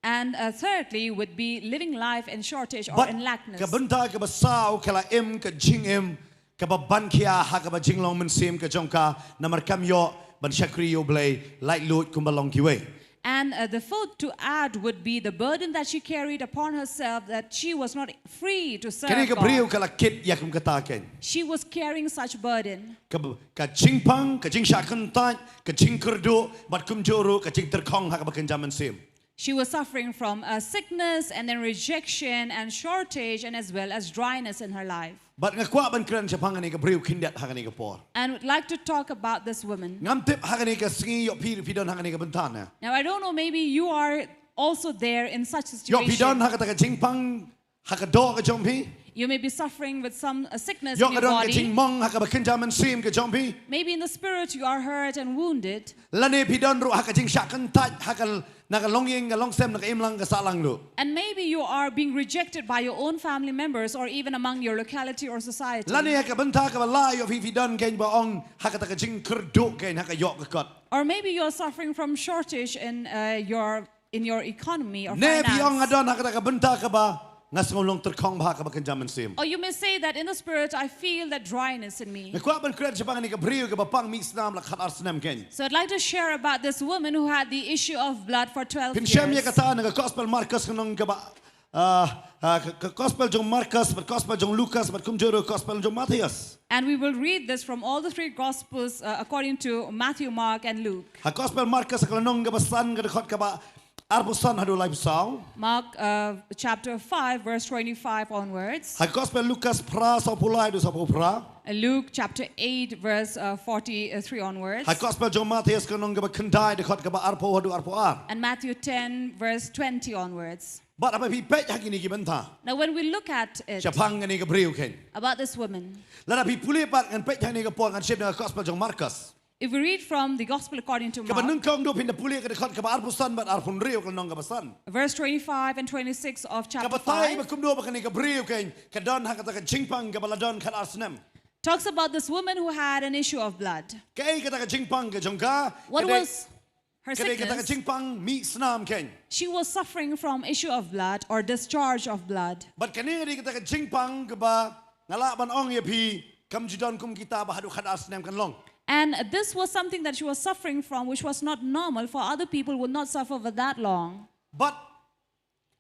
And thirdly would be living life in shortage or but in lackness. ka benta ka ba sao kala im ka jingim ka ba ban kia haka ba jinglong men sim ka jongka na markam yo ban shakri yo blay like lut kumbalong kiwe. And the fourth to add would be the burden that she carried upon herself, that she was not free to serve Kani ka brio God. kala kit yakum kataken. She was carrying such burden. Ka jingpang, ka jing syakentat, ka jing kerdo, bat kum joro, ka jing terkong haka bakan jaman sim. She was suffering from sickness and then rejection and shortage and as well as dryness in her life. Bat nga kwa ban kran siya pangani ka brio kindat haka ni ka por. And would like to talk about this woman. Ngam tip haka ni ka singi yo pidon haka ni ka bentana. Now I don't know, maybe you are also there in such a Yo pidon situation. haka ta ka jingpang, haka do ka jompi. You may be suffering with some sickness Yo in ka your don ka jing body. mong haka bakan jaman sim ka jompi. Maybe in the spirit you are hurt and wounded. Lani pidon ru haka jing syakentat, haka naka longyeng ka longsem naka imlang ka salang lu. And maybe you are being rejected by your own family members or even among your locality or society. Lani haka benta ka balay yo pidon ken ba ong haka ta ka jing kerdo ken haka yo ka kot. Or maybe you're suffering from shortage in your economy or Ne biyong finance. adon haka ta ka benta ka ba ngasngolong terkong ba ka bakan jaman sim. Or you may say that in the spirit, I feel that dryness in me. Nakuha ban kred siya pangani ka brio ka ba pang mix nam lakat arsenam ken. So I'd like to share about this woman who had the issue of blood for 12 Pinshem ya years. kata nga gospel Marcos kanong ka ba Gospel jong Marcus, but Gospel jong Lucas, but kum joro Gospel jong Matthias. And we will read this from all the three Gospels according to Matthew, Mark, and Luke. Ha Gospel Marcus kalanong gabasan gadakot kaba arbusan hadu lai pusau. Mark chapter 5, verse 25 onwards. Ha Gospel Lucas pra sa pulai du sa pra. Luke chapter 8, verse 43 onwards. Ha Gospel jong Matthias kalanong gaba kendai dakot kaba arpo hadu arpo ar. And Matthew 10, verse 20 onwards. But apa pi pej hakini gibenta. Now when we look at it, Japang ngani gabriu ken. about this woman, Lada pi puli pat ngan pej hakini gapor ngan ship dengan Gospel jong Marcus. if we read from the Gospel according to Kaba Mark, nungkong do pinda puli ka dakot kaba arpusan bat arpun riu kalanong gabasan. verse 25 and 26 of chapter Kaba tai 5, bakum do bakani gabriu ken. Kadon hakata ka jingpang gabaladon kan arsenem. talks about this woman who had an issue of blood. Kay kata ka jingpang ka jongka. What was her Kay kata ka sickness? jingpang mi snam ken. She was suffering from issue of blood or discharge of blood. But kani ngadi kata ka jingpang kaba ngalaban ong ya pi kam jidon kum kita bahadu kan arsenem kan long. And this was something that she was suffering from, which was not normal for other people would not suffer for that long. But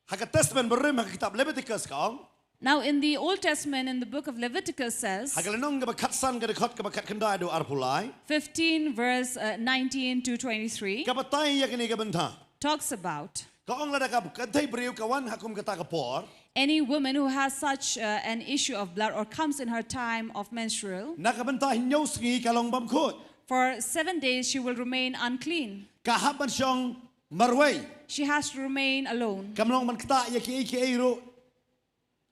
haka testament berim haka kitab Leviticus kaong. Now in the Old Testament, in the book of Leviticus says, Haka lenong kaba katsan ka dakot kaba kat kendai do arpulai. 15 verse 19 to 23, Kaba tai ya kani kabenta. talks about Kaong lada ka kadai beriu kawan hakum kata kapor. any woman who has such an issue of blood or comes in her time of menstrual. Nakabenta hinyaw singi kalong bamkot. For 7 days she will remain unclean. Kahaban siyang marway. She has to remain alone. Kamlong man kata ya ki ro.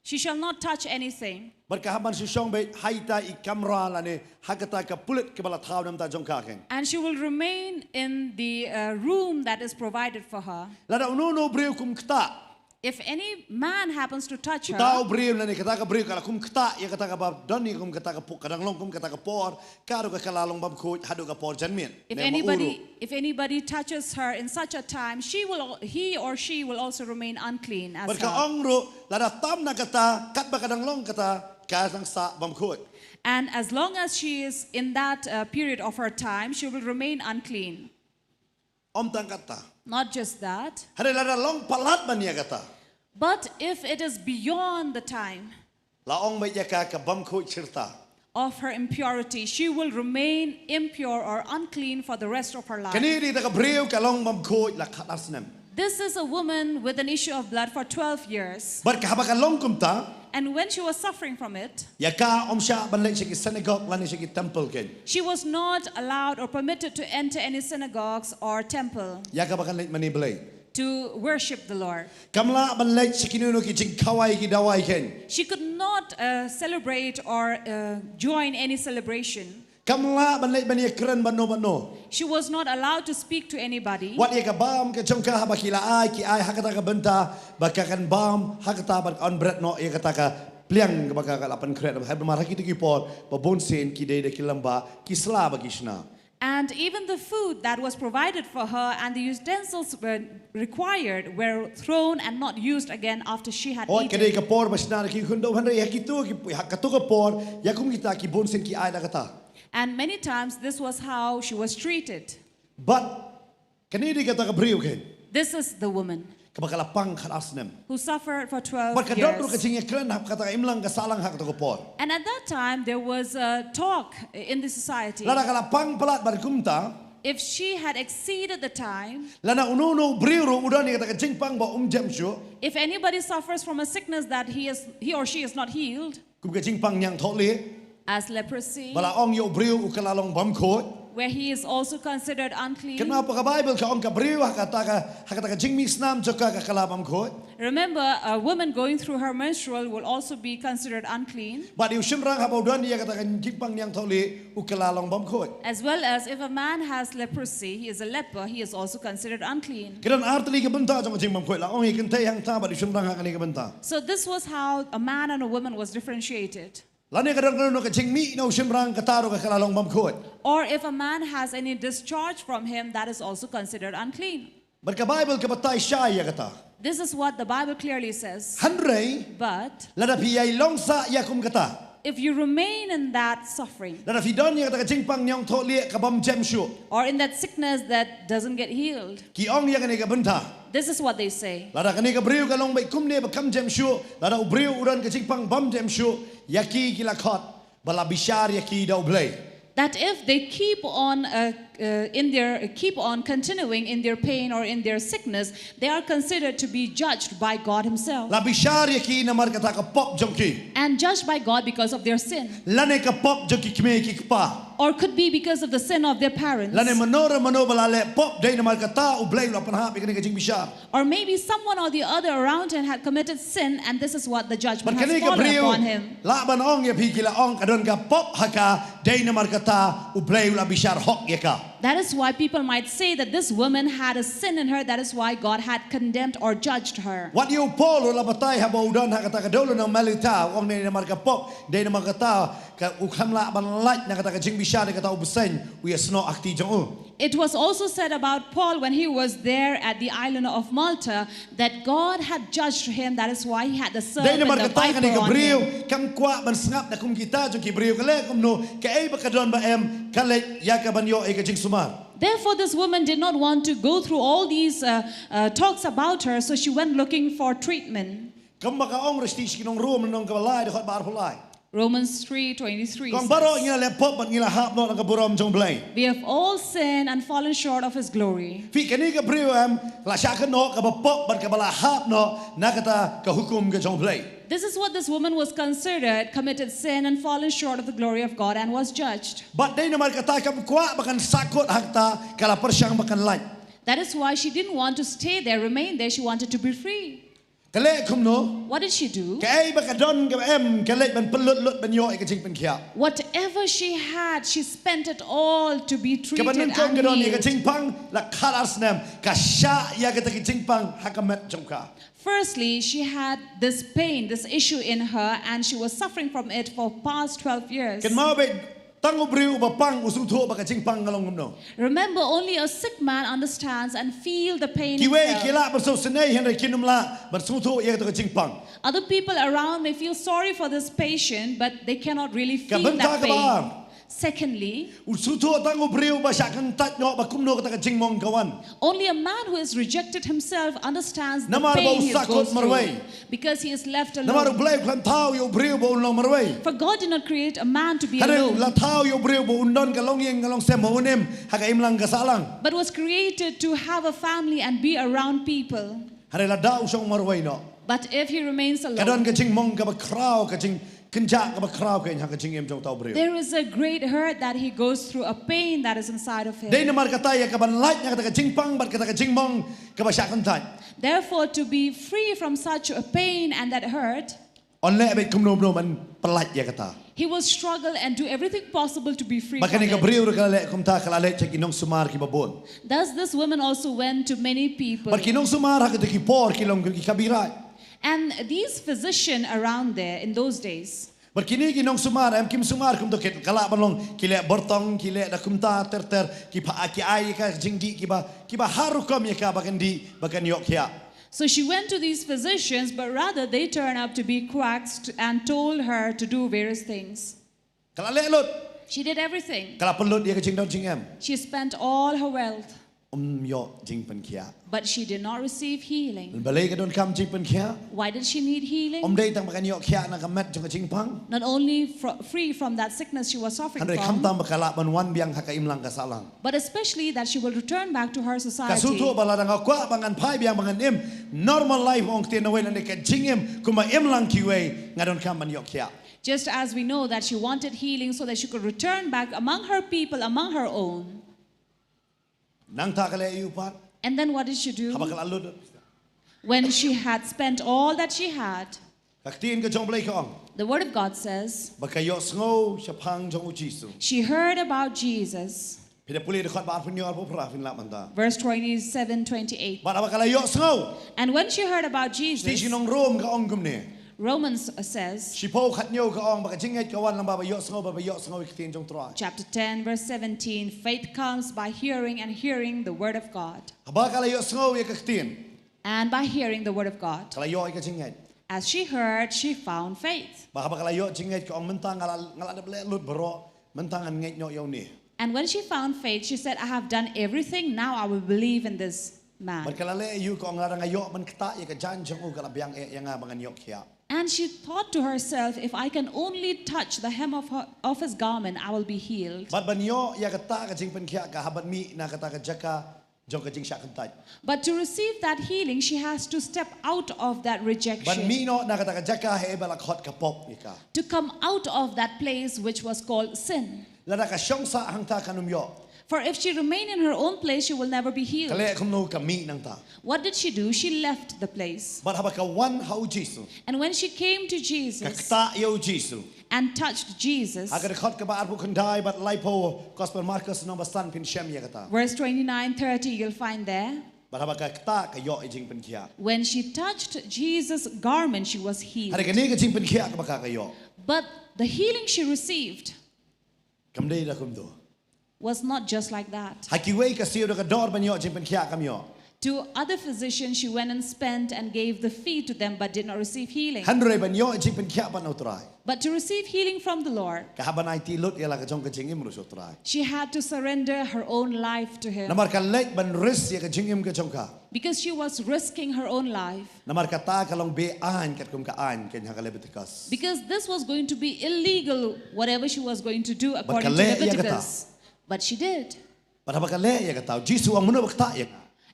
She shall not touch anything. Berkahaban si siyang bay haita I kamera lani hakata ka pulit kebala tao nam ta jong kakeng. And she will remain in the room that is provided for her. Lada ununo beriu kum kata. If any man happens to touch Tao her, beriu lani kata ka beriu kala kum kata ya kata ka bab doni kum kata ka puk kadang long kum kata ka por karo ka kalalong bab ko hadu ka por janmien. if anybody touches her in such a time, he or she will also remain unclean as Berka well. ong ro lada tam na kata kat ba kadang long kata kasang sa bam ko. And as long as she is in that period of her time, she will remain unclean. Om tang kata. Not just that, Hari lada long palat ba niya kata. but if it is beyond the time Laong may yaka ka bam ko cerita. of her impurity, she will remain impure or unclean for the rest of her life. Kaniri taka beriu kalong bam ko la kat arsenem. This is a woman with an issue of blood for 12 years. Berkahabakan long kumta. And when she was suffering from it, Yaka om sya balik siya ki synagogue lani siya ki temple ken. she was not allowed or permitted to enter any synagogues or temple Yaka bakan late mani belay. to worship the Lord. Kamla balik siya kinuno ki jing kawai ki dawai ken. She could not celebrate or join any celebration. Kamla balik bani keren bano. She was not allowed to speak to anybody. Wat yaka bam ke jongka habakila ai ki ai hakata ka benta bakakan bam hakata bak on bread no yaka taka pliang baka ka lapan kret heb maraki ki por babon sen ki de ki lamba ki sla bagishna. And even the food that was provided for her and the utensils were required were thrown and not used again after she had Oh, eaten. kadai ka por basna ki hundo hanre yakitu ki hakatu ka por yakum kita ki bon sen ki ai nakata. And many times this was how she was treated. But kanidi kata ka beriu ken. This is the woman Kabakalapang kan arsenem. who suffered for 12 But kadon ro ka years. jing kren hab kata ka imlang ka salang hak to ka por. And at that time there was a talk in the society. Lada kalapang palat bar kumta. If she had exceeded the time, Lana ununo beriu ro udan kata ka jingpang ba jam syo. if anybody suffers from a sickness that he or she is not healed, Kum ka jingpang nyang thole. as leprosy, Bala ong yo beriu ukalalong bam ko. where he is also considered unclean. Kenapa ka Bible ka ong ka beriu hakata ka jing misnam joka ka kalabam ko. Remember, a woman going through her menstrual will also be considered unclean, But you shimrang haba udan dia kata ka jingpang nyang thole ukalalong bam ko. as well as if a man has leprosy, he is a leper, he is also considered unclean. Kiran artli ka benta jong jing bam ko la ong ikin tay hang ta ba di shimrang ha ka ni ka benta. So this was how a man and a woman was differentiated. Lani kadang no ka jing mi no shimrang kataro ka kalalong bam ko. Or if a man has any discharge from him, that is also considered unclean. But ka Bible ka batay siya ya kata. This is what the Bible clearly says. Hanrei But lada piyay long sa yakum kata. if you remain in that suffering Dan fi don ya kata jing pang nyong tho lie ka bom jem shu. or in that sickness that doesn't get healed, Ki ong ya kani ka benta. this is what they say. Lada kani ka briu ka long bai kum ne ba kam jem shu. Lada u briu uran ka jing pang bom jem shu. Yaki ki la khot. Bala bishar yaki da ublay. That if they keep on continuing in their pain or in their sickness, they are considered to be judged by God Himself La bishar yaki na mar kata ka pop jongki. and judged by God because of their sin, Lane ka pop jongki kme ki pa. or could be because of the sin of their parents, Lane manora bala le pop dai na mar kata ublay la pan ha bi kani ka jing bishar. or maybe someone or the other around him had committed sin, and this is what the judgment But has kani ka fallen briu upon him. la ban ong ya pi ki la ong kadon ka pop haka dai na mar kata ublay la bishar hok ya ka. That is why people might say that this woman had a sin in her. That is why God had condemned or judged her. What you Paul la batay ha baudan ha kata ka dolo na malita ong ne na mar ka pop dai na mar kata ka ukham la ban light na kata ka jing bishar kata ubsen we sno akti jong. It was also said about Paul when he was there at the island of Malta that God had judged him. That is why he had the Dai na serpent, mar the kata ka ni viper ka on him. briu kam kwa ban sngap na kum kita jong ki briu ka le kum no ka ei ba ka don ba em ka le ya ka ban yo e ka jing sumar. Therefore, this woman did not want to go through all these talks about her, so she went looking for treatment. Kam ba ka ong resti skinong room nong ka balai de khot bar pulai. Romans 3:23 Kong baro says, ngila le pop ban ngila hap no ka buram jong blai. we have all sinned and fallen short of His glory. Fi kani ka briu em la sha ka no ka ba pop ban ka bala hap no na kata ka hukum ka jong blai. This is what this woman was considered, committed sin and fallen short of the glory of God and was judged. But dai na mar kata kam kwa bakan sakot hakta kala persyang bakan light. That is why she didn't want to stay there, remain there. She wanted to be free. Kale kum no What did she do? ka ei ba ka don ka em kale ban pelut lut ban yo e ka jing ban khia. Whatever she had, she spent it all to be Ka treated ban and jong ka don e ka healed. jing pang la khalas nam ka sha ya ka ta ka jing pang hakamet jong ka. Firstly, she had this pain, this issue in her, and she was suffering from it for past 12 years. Ken mau be tangu briu ba pang usu tho ba ka jing pang ngalong no. Remember, only a sick man understands and feel the pain Ki we himself. ki la ba so senai hen re kinum la ba su tho ya ka jing pang. Other people around may feel sorry for this patient, but they cannot really Ka feel benta that ka pain. ba. Secondly, Usu tho tangu briu ba sha kan tat no ba kum no ka jing mong kawan. only a man who has rejected himself understands the Namar pain bau he sakot goes through marwai. because he is left Na maru alone. blai kan thau yo briu ba unlong marwai. For God did not create a man to be Hare alone, la thau yo briu ba undon ka long yeng ka long sem ho nem ha ka imlang ka salang. but was created to have a family and be around people. Hare la dau song marwai no. But if he remains Ka don alone, ka jing mong ka ba krau ka jing kenja ka ba krau ka ha ka jing em jong tau briu. there is a great hurt that he goes through, a pain that is inside of Dai him. na mar kata ya ka ban light na ka jing pang bat ka jing mong ka ba sha kan tat. Therefore, to be free from such a pain and that hurt, On le abet kum no man pelat ya kata. he will struggle and do everything possible to be free Maka from ni ka it. briu ka le kum ta ka le cek inong sumar ki babon. Thus, this woman also went to many people. Bar kinong sumar ha ka ki por ki long ki kabirai. And these physicians around there in those days, Bar kini kinong sumar em kim sumar kum to ket kala balong ki le bortong ki le da kum ta ter ki pa ki ai ka jingdi ki ba haru kom ya ka bakan di bakan yok ya. so she went to these physicians, but rather they turned up to be quacks and told her to do various things. Kala le lut She did everything. kala pelut ya ka jing don jing em. She spent all her wealth, Yo jing pen kia. but she did not receive healing. Balai ka don kam jing pen kia. Why did she need healing? Dai tang bakan yok kia na ka met jong ka jing pang. Not only free from that sickness she was suffering Handai kam from, tam bakala ban wan biang ha ka imlang ka salang. but especially that she will return back to her society. Kasuto balada nga kwa bangan pai biang bangan im normal life ong tena we na ka jingim kuma im lang kiwe ngadon kam man yok ya. Just as we know that she wanted healing so that she could return back among her people, among her own. Nang ta kale yu pat And then what did she do? habakal alud. When she had spent all that she had, Kaktiin ka jong blay ka ong. the word of God says, Bakayo sngo siya pang jong ujisu. she heard about Jesus. Pida puli de khot ba punyo al popra fin la manta. Verse 27-28. Ba abakala yo sngo. And when she heard about Jesus, Sti sinong rom ka ong gumne. Romans says, Si po khat nyo ka ong baka jinget ka wan lang ba yo sngo ba yo sngo kaktiin jong try. chapter 10, verse 17, faith comes by hearing and hearing the word of God. Habakala yo sngo ya kaktiin. And by hearing the word of God. Kala yo ka jinget. As she heard, she found faith. Bakalayo jinget ko ang mentang ngalada bele lut bero mentang an ngej nyok ni. And when she found faith, she said, I have done everything, now I will believe in this man. Berkalale you ko ang ngalada ngayo man kta ya ka jan jong u kalabyang e yang bangan yok kia. And she thought to herself, if I can only touch the hem of his garment, I will be healed. But banyo ya kata ka jing pen kia ka habat mi na kata ka jaka jong ka jing syak kentaj. But to receive that healing, she has to step out of that Ban rejection. mi no na kata ka jaka he balak hot ka pop ika. To come out of that place which was called sin. Lada ka syong sa hang ta kanum yo. For if she remained in her own place, she will never be healed. Kale kum no ka mi nang ta. What did she do? She left the place. But haba ka wan hau Jisu. And when she came to Ka Jesus kta yo Jisu. and touched Jesus, Agar khot ka ba arbu kandai but laipo Gospel Marcus no bastan pin shem ya kata. verse 29-30, you'll find there. But haba ka kta ka yo jing pen kia. When she touched Jesus' garment, she was healed. Hari ka ni ka jing pen kia ka ba ka yo. But the healing she received Kam dei da kum do. was not just like that. Haki wei ka siyo da ka dor ban yo jing pen kia kam yo. To other physicians, she went and spent and gave the fee to them, but did not receive healing. Handre ban yo jing pen kia ban utrai. But to receive healing from the Lord, Ka haba nai ti lut ya la ka jong ka jing im rus utrai. she had to surrender her own life to Him. Namar ka lek ban ris ya ka jing im ka jong ka. Because she was risking her own life. Namar ka ta ka long be an kat kum ka an ken ha ka lebetikas. Because this was going to be illegal, whatever she was going to do according to kalek ya Leviticus. But she did. But haba ka le ya ka tau Jisu ang muno bakta ya.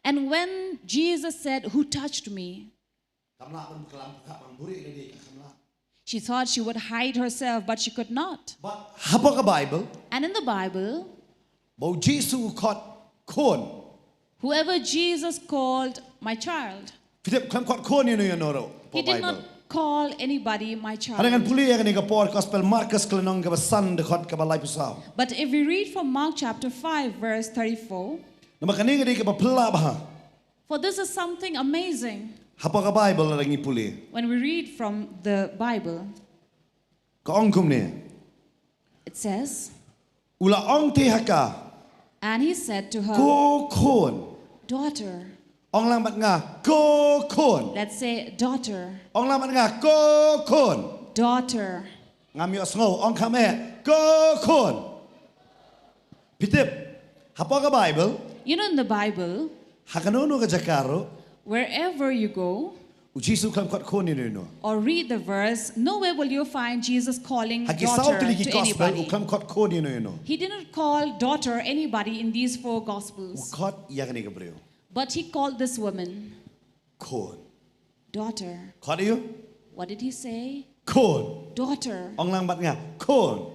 And when Jesus said, "Who touched me?" Kamla ban kelam ka bang buri le di kamla. she thought she would hide herself, but she could not. But haba ka Bible And in the Bible, bo Jisu khot kon. whoever Jesus called my child, Fitip klam khot kon you know ro. He did not call anybody my child. Harangan puli ya ni ka por Gospel Marcus klenong ka basan de khot ka balai pusau. But if we read from Mark chapter 5, verse 34, Nama kani di ka ba pla ba. for this is something amazing. Haba ka Bible la ngi puli. When we read from the Bible, Ka ong kum ni. it says, Ula ong te haka and he said to her, ko kon. daughter. Ong lang bat nga ko kon. Let's say, daughter, Ong lang bat nga ko kon. daughter. Ngami osngo ong kame ko kon. Pitip haba ka Bible You know, in the Bible, hakanono ka jakaro wherever you go u Jisu klam khot kon ni no. or read the verse, nowhere will you find Jesus calling Haki daughter saw tili ki to gospel u anybody. klam khot kon ni no. He didn't call daughter anybody in these 4 U Gospels, khot ya ni ka breu. but he called this woman Kon. daughter. Khot you? What did he say? Kon. Daughter. Ong lang bat nga kon.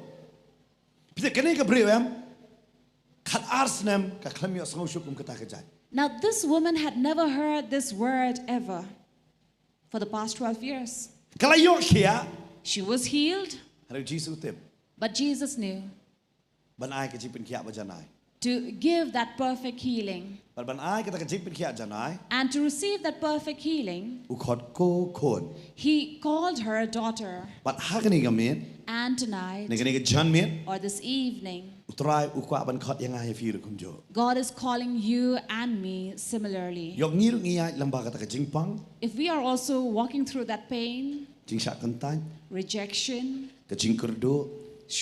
Pitip kani ka breu em. Khat arsnem ka klam yo osngo shukum ka ta ka jai. Now, this woman had never heard this word ever for the past 12 years. Kala yo kia. She was healed, Hari Jisu tip. but Jesus knew Ban ai ka jipin kia ba janai. to give that perfect healing. Ban ban ai ka ta ka jipin kia janai. And to receive that perfect healing, U khot ko kon. he called her daughter. But hakani ka min. And tonight, Ni ka jan min. or this evening, Utrai u kwa ban khot yang ai firu kum jo. God is calling you and me similarly. Yok ngir ngiai lamba ka ta ka jingpang. If we are also walking through that pain, Jing syak kentan. rejection, Ka jing kurdo.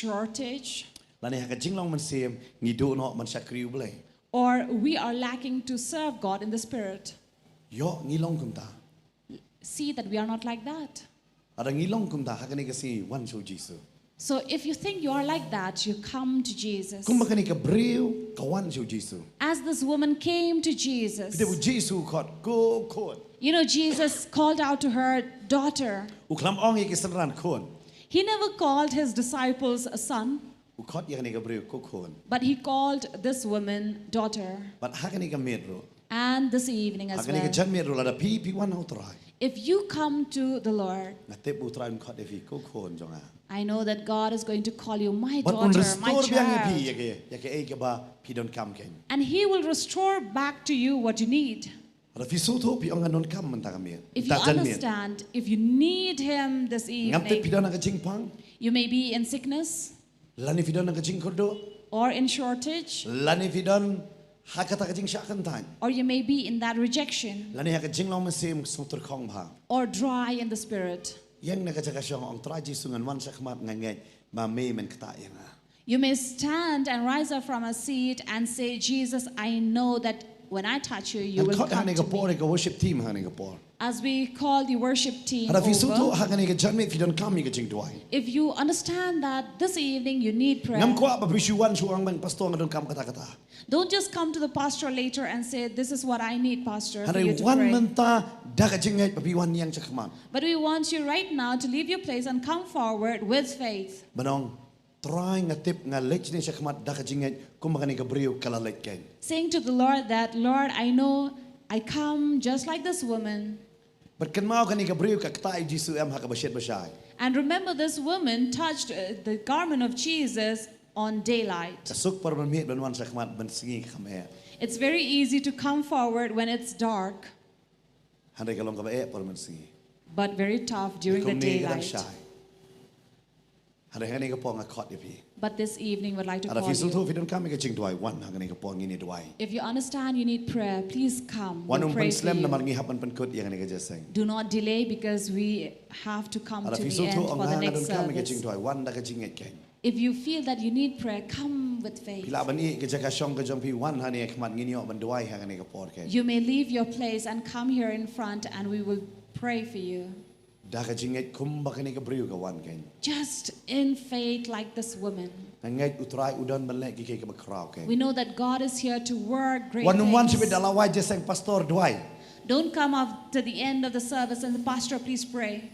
shortage, Lani ha ka jing long man sem. Ngido no man syak kriu blai. or we are lacking to serve God in the Spirit, Yok ngilong kum ta. see that we are not like that. Ada ngilong kum ta hakani ka si wan so Jisu. So if you think you are like that, you come to Jesus. Kum makani ka breu ka wan so Jisu. As this woman came to Jesus, Pide bu Jisu khot ko kon. you know, Jesus called out to her, daughter. U klam ong ki sanran kon. He never called his disciples a son, U khot yang ni ka breu ko kon. but he called this woman daughter. But hakani ka medro. And this evening as Hakani ka well. jan medro la da pi wan ho trai. If you come to the Lord, Na te bu trai khot e fi ko kon jonga. I know that God is going to call you my But on daughter, my restore biang e pi child. ya ke e ke ba pi don kam ken. And he will restore back to you what you need. Ada fi so to pi ong anon kam man ta ka me. If you Ta jan me. understand, if you need him this Ngam te pi evening, don ka jingpang. you may be in sickness Lani fi don ka jing kurdo. or in shortage Lani fi don Hakata ka jing syak kan tan. or you may be in that rejection Lani haka jing long mesim sung tur khong bha. or dry in the spirit. Yang nak jaga syong ong trai Jisu ngan wan sakmat ngangai ma me men kata yang. You may stand and rise up from a seat and say, Jesus, I know that when I touch you, you And will kau come hani to ka por me. ka worship team hani ka por. As we call the worship team Ada visu tu over, haka ni ka janme if you don't come you ka jing tuai. if you understand that this evening you need prayer, Ngam ko apa bisu wan suang bang pastor ngadon kam kata kata. don't just come to the pastor later and say, this is what I need, pastor, for you Hari to wan pray. menta dah ka jing ngai papi wan yang cakman. But we want you right now to leave your place and come forward with faith. Banong try ngatip ngalech ni cakmat dah ka jing ngai kum makani ka beriu kala lech ken. Saying to the Lord that, Lord, I know I come just like this woman. But kan mau kani ka beriu ka kata Jisu am haka basyet basyai. And remember, this woman touched the garment of Jesus on daylight. Kasuk par ban miet ban wan cakmat ban singi kam e. It's very easy to come forward when it's dark, Hari ka long ka ba e par man singi. but very tough during the Kum ni ka dang daylight. syai. Hari hani ka po nga kot yapi. But this evening, we'd like to Ada call visu tu you. if you don't come you ka jing tuai wan haka ni ka po ngini tuai. If you understand you need prayer, please come. Wan We'll pray pan for slam na you. marngi hapan pan kut yang ni ka jaseng. Do not delay because we have to come Ada to the visu end tu for ong the ha next ngadon kam you ka jing service. tuai wan dah ka jing ngai ken. If you feel that you need prayer, come with faith. Bila ban i ka jaga syong ka jompi wan hani kmat ngini ok ban tuai haka ni ka po ken. You may leave your place and come here in front and we will pray for you. Dah ka jing ngai kum ba kani ka beriu ka wan ken. Just in faith like this woman. Ngai utrai udan ban lek ki ke ka ba krau ken. We know that God is here to work great Wan sibit things. dalawai jaseng pastor duai. Don't come up to the end of the service and the pastor, please pray.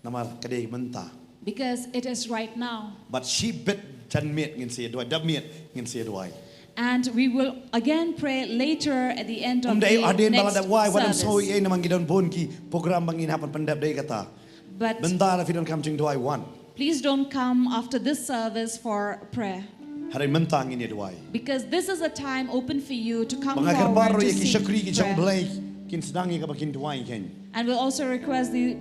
Namar kadai menta. Because it is right now. But she bit chan miet ngin sia duai. Dab miet ngin sia duai. And we will again pray later at the end of Dai the adin bala next da wai wadam so service. ye namang gidon bon ki program bangin hapan pandap dai kata. But Benda if you don't come jing duai wan. please don't come after this service for prayer. Hari menta ngini duai. Because this is a time open for you to come Mga forward karbaro to ye ki seek syakri ki jong prayer. blai kin sedangi ka bakin duai ken. And we'll also request the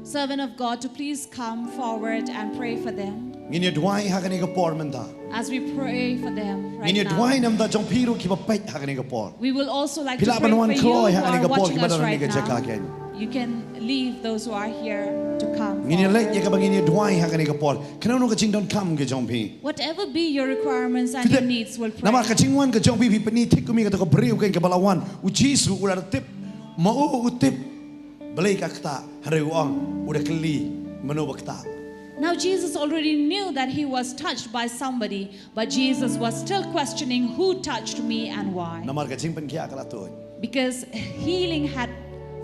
servant of God to please come forward and pray for them Ngini duai hakani ka por menta. as we pray for them right Ngini now. duai nam da jong piru ki ba pet hakani ka por. We will also like to Pila pray ban wan for you kloy who hakani are ka por watching ki ba us don ni right ka jaka now. ken. You can leave those who are here to come Ngini lek ye forward. ka bangini duai hakani ka por. Kana no ka jing don't come ke jong pi. Whatever be your requirements and your needs, we'll pray. Nama kacingwan ke jong pipi peni tik kumi kata ko beriu ken ke balawan u Jisu udah tip mau utip belai ka kata hari uang udah keli menu bakta. Now Jesus already knew that he was touched by somebody, but Jesus was still questioning who touched me and why. Nama kacing pen kia kala tu. Because healing had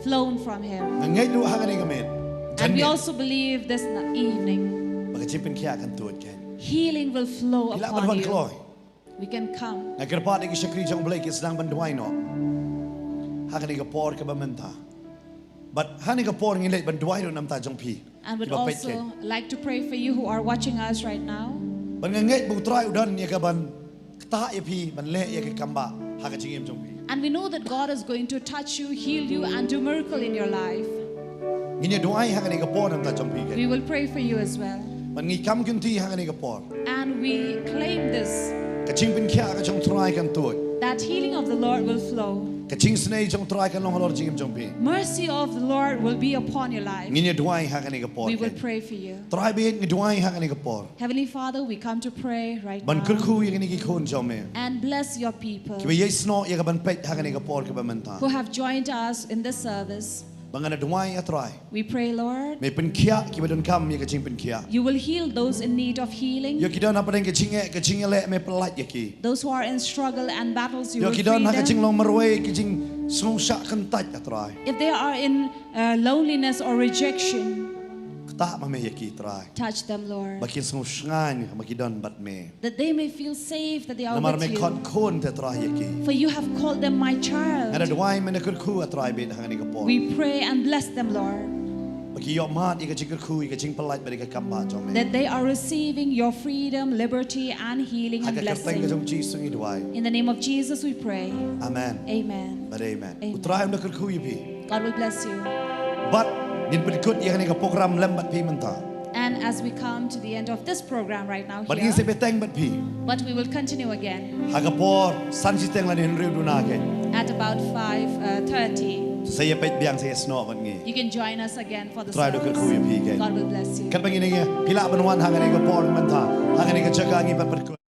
flown from him. Ngai lu hakani kamet. And we also believe this evening, Kacing pen kia kan tu ken. healing will flow Bila upon ban you. kloy. We can come. Ngai kerpa de ki syakri jong belai ki sedang banduai no. Hakani ka por ke bamenta. But hani ka por ngilek banduai no nam ta jong pi. And would Ki ba pet ken. also like to pray for you who are watching us right now. Ban ngai bu trai udan ye ka ban kta ye pi ban le ye ke kamba hakacing em jong pi. And we know that God is going to touch you, heal you, and do miracle in your life. Ngini duai hakani ka por nam ta jong pi ken. We will pray for you as well. Man ngi kam kunti hakani ka por. And we claim this, Kacing pen kia ka jong trai kan tu. that healing of the Lord will flow. Kacing snei jong trai kan long halor jing jong pi. Mercy of the Lord will be upon your life. Ngini duai hakani ka por. We will pray for you. Trai be ngi duai hakani ka por. Heavenly Father, we come to pray right Ban now kurku ye ngi ki khon jom me. and bless your people Ki be yes no ye ka ban pet hakani ka por ke ba menta. who have joined us in this service. Bangana duai atrai. We pray, Lord, Me pen kia ki ba don kam ye kacing pen kia. you will heal those in need of healing, Yo ki don apa den kacing le me pelat ye ki. those who are in struggle and battles, you Yo will ki free don ha kacing them. long marway kacing song syak kan tat atrai. If they are in loneliness or rejection, Kta ma me ye ki trai. touch them, Lord, Bakin song sngan maki don bat me. that they may feel safe, that they are Namar me with kon you. kon te trai ye ki. For you have called them my Ada child. duai me ne kurku atrai be hakani ka por. We pray and bless them, Lord, Bagi yo mat i kacing kurku i kacing pelat be ka kamba jom me. that they are receiving your freedom, liberty, and healing and Aga kerteng ka blessing. jong Jisu ngi duai. In the name of Jesus, we pray. Amen. Amen. But amen. Amen. Utrai me kurku i pi. God will bless you. But din berikut yang ni ka program lembat pi menta. And then as we come to the end of this program right now But ini here, saya beteng but pi. but we will continue again Hagapor san siteng la ni riu dunake. at about 5:30. Saya pait biang saya sno kan ngi. You can join us again for the Try to service. kuya pi ke. God will bless you. Kan bangini ngi pila banwan hangani ko por manta. Hangani ka jaga ngi pat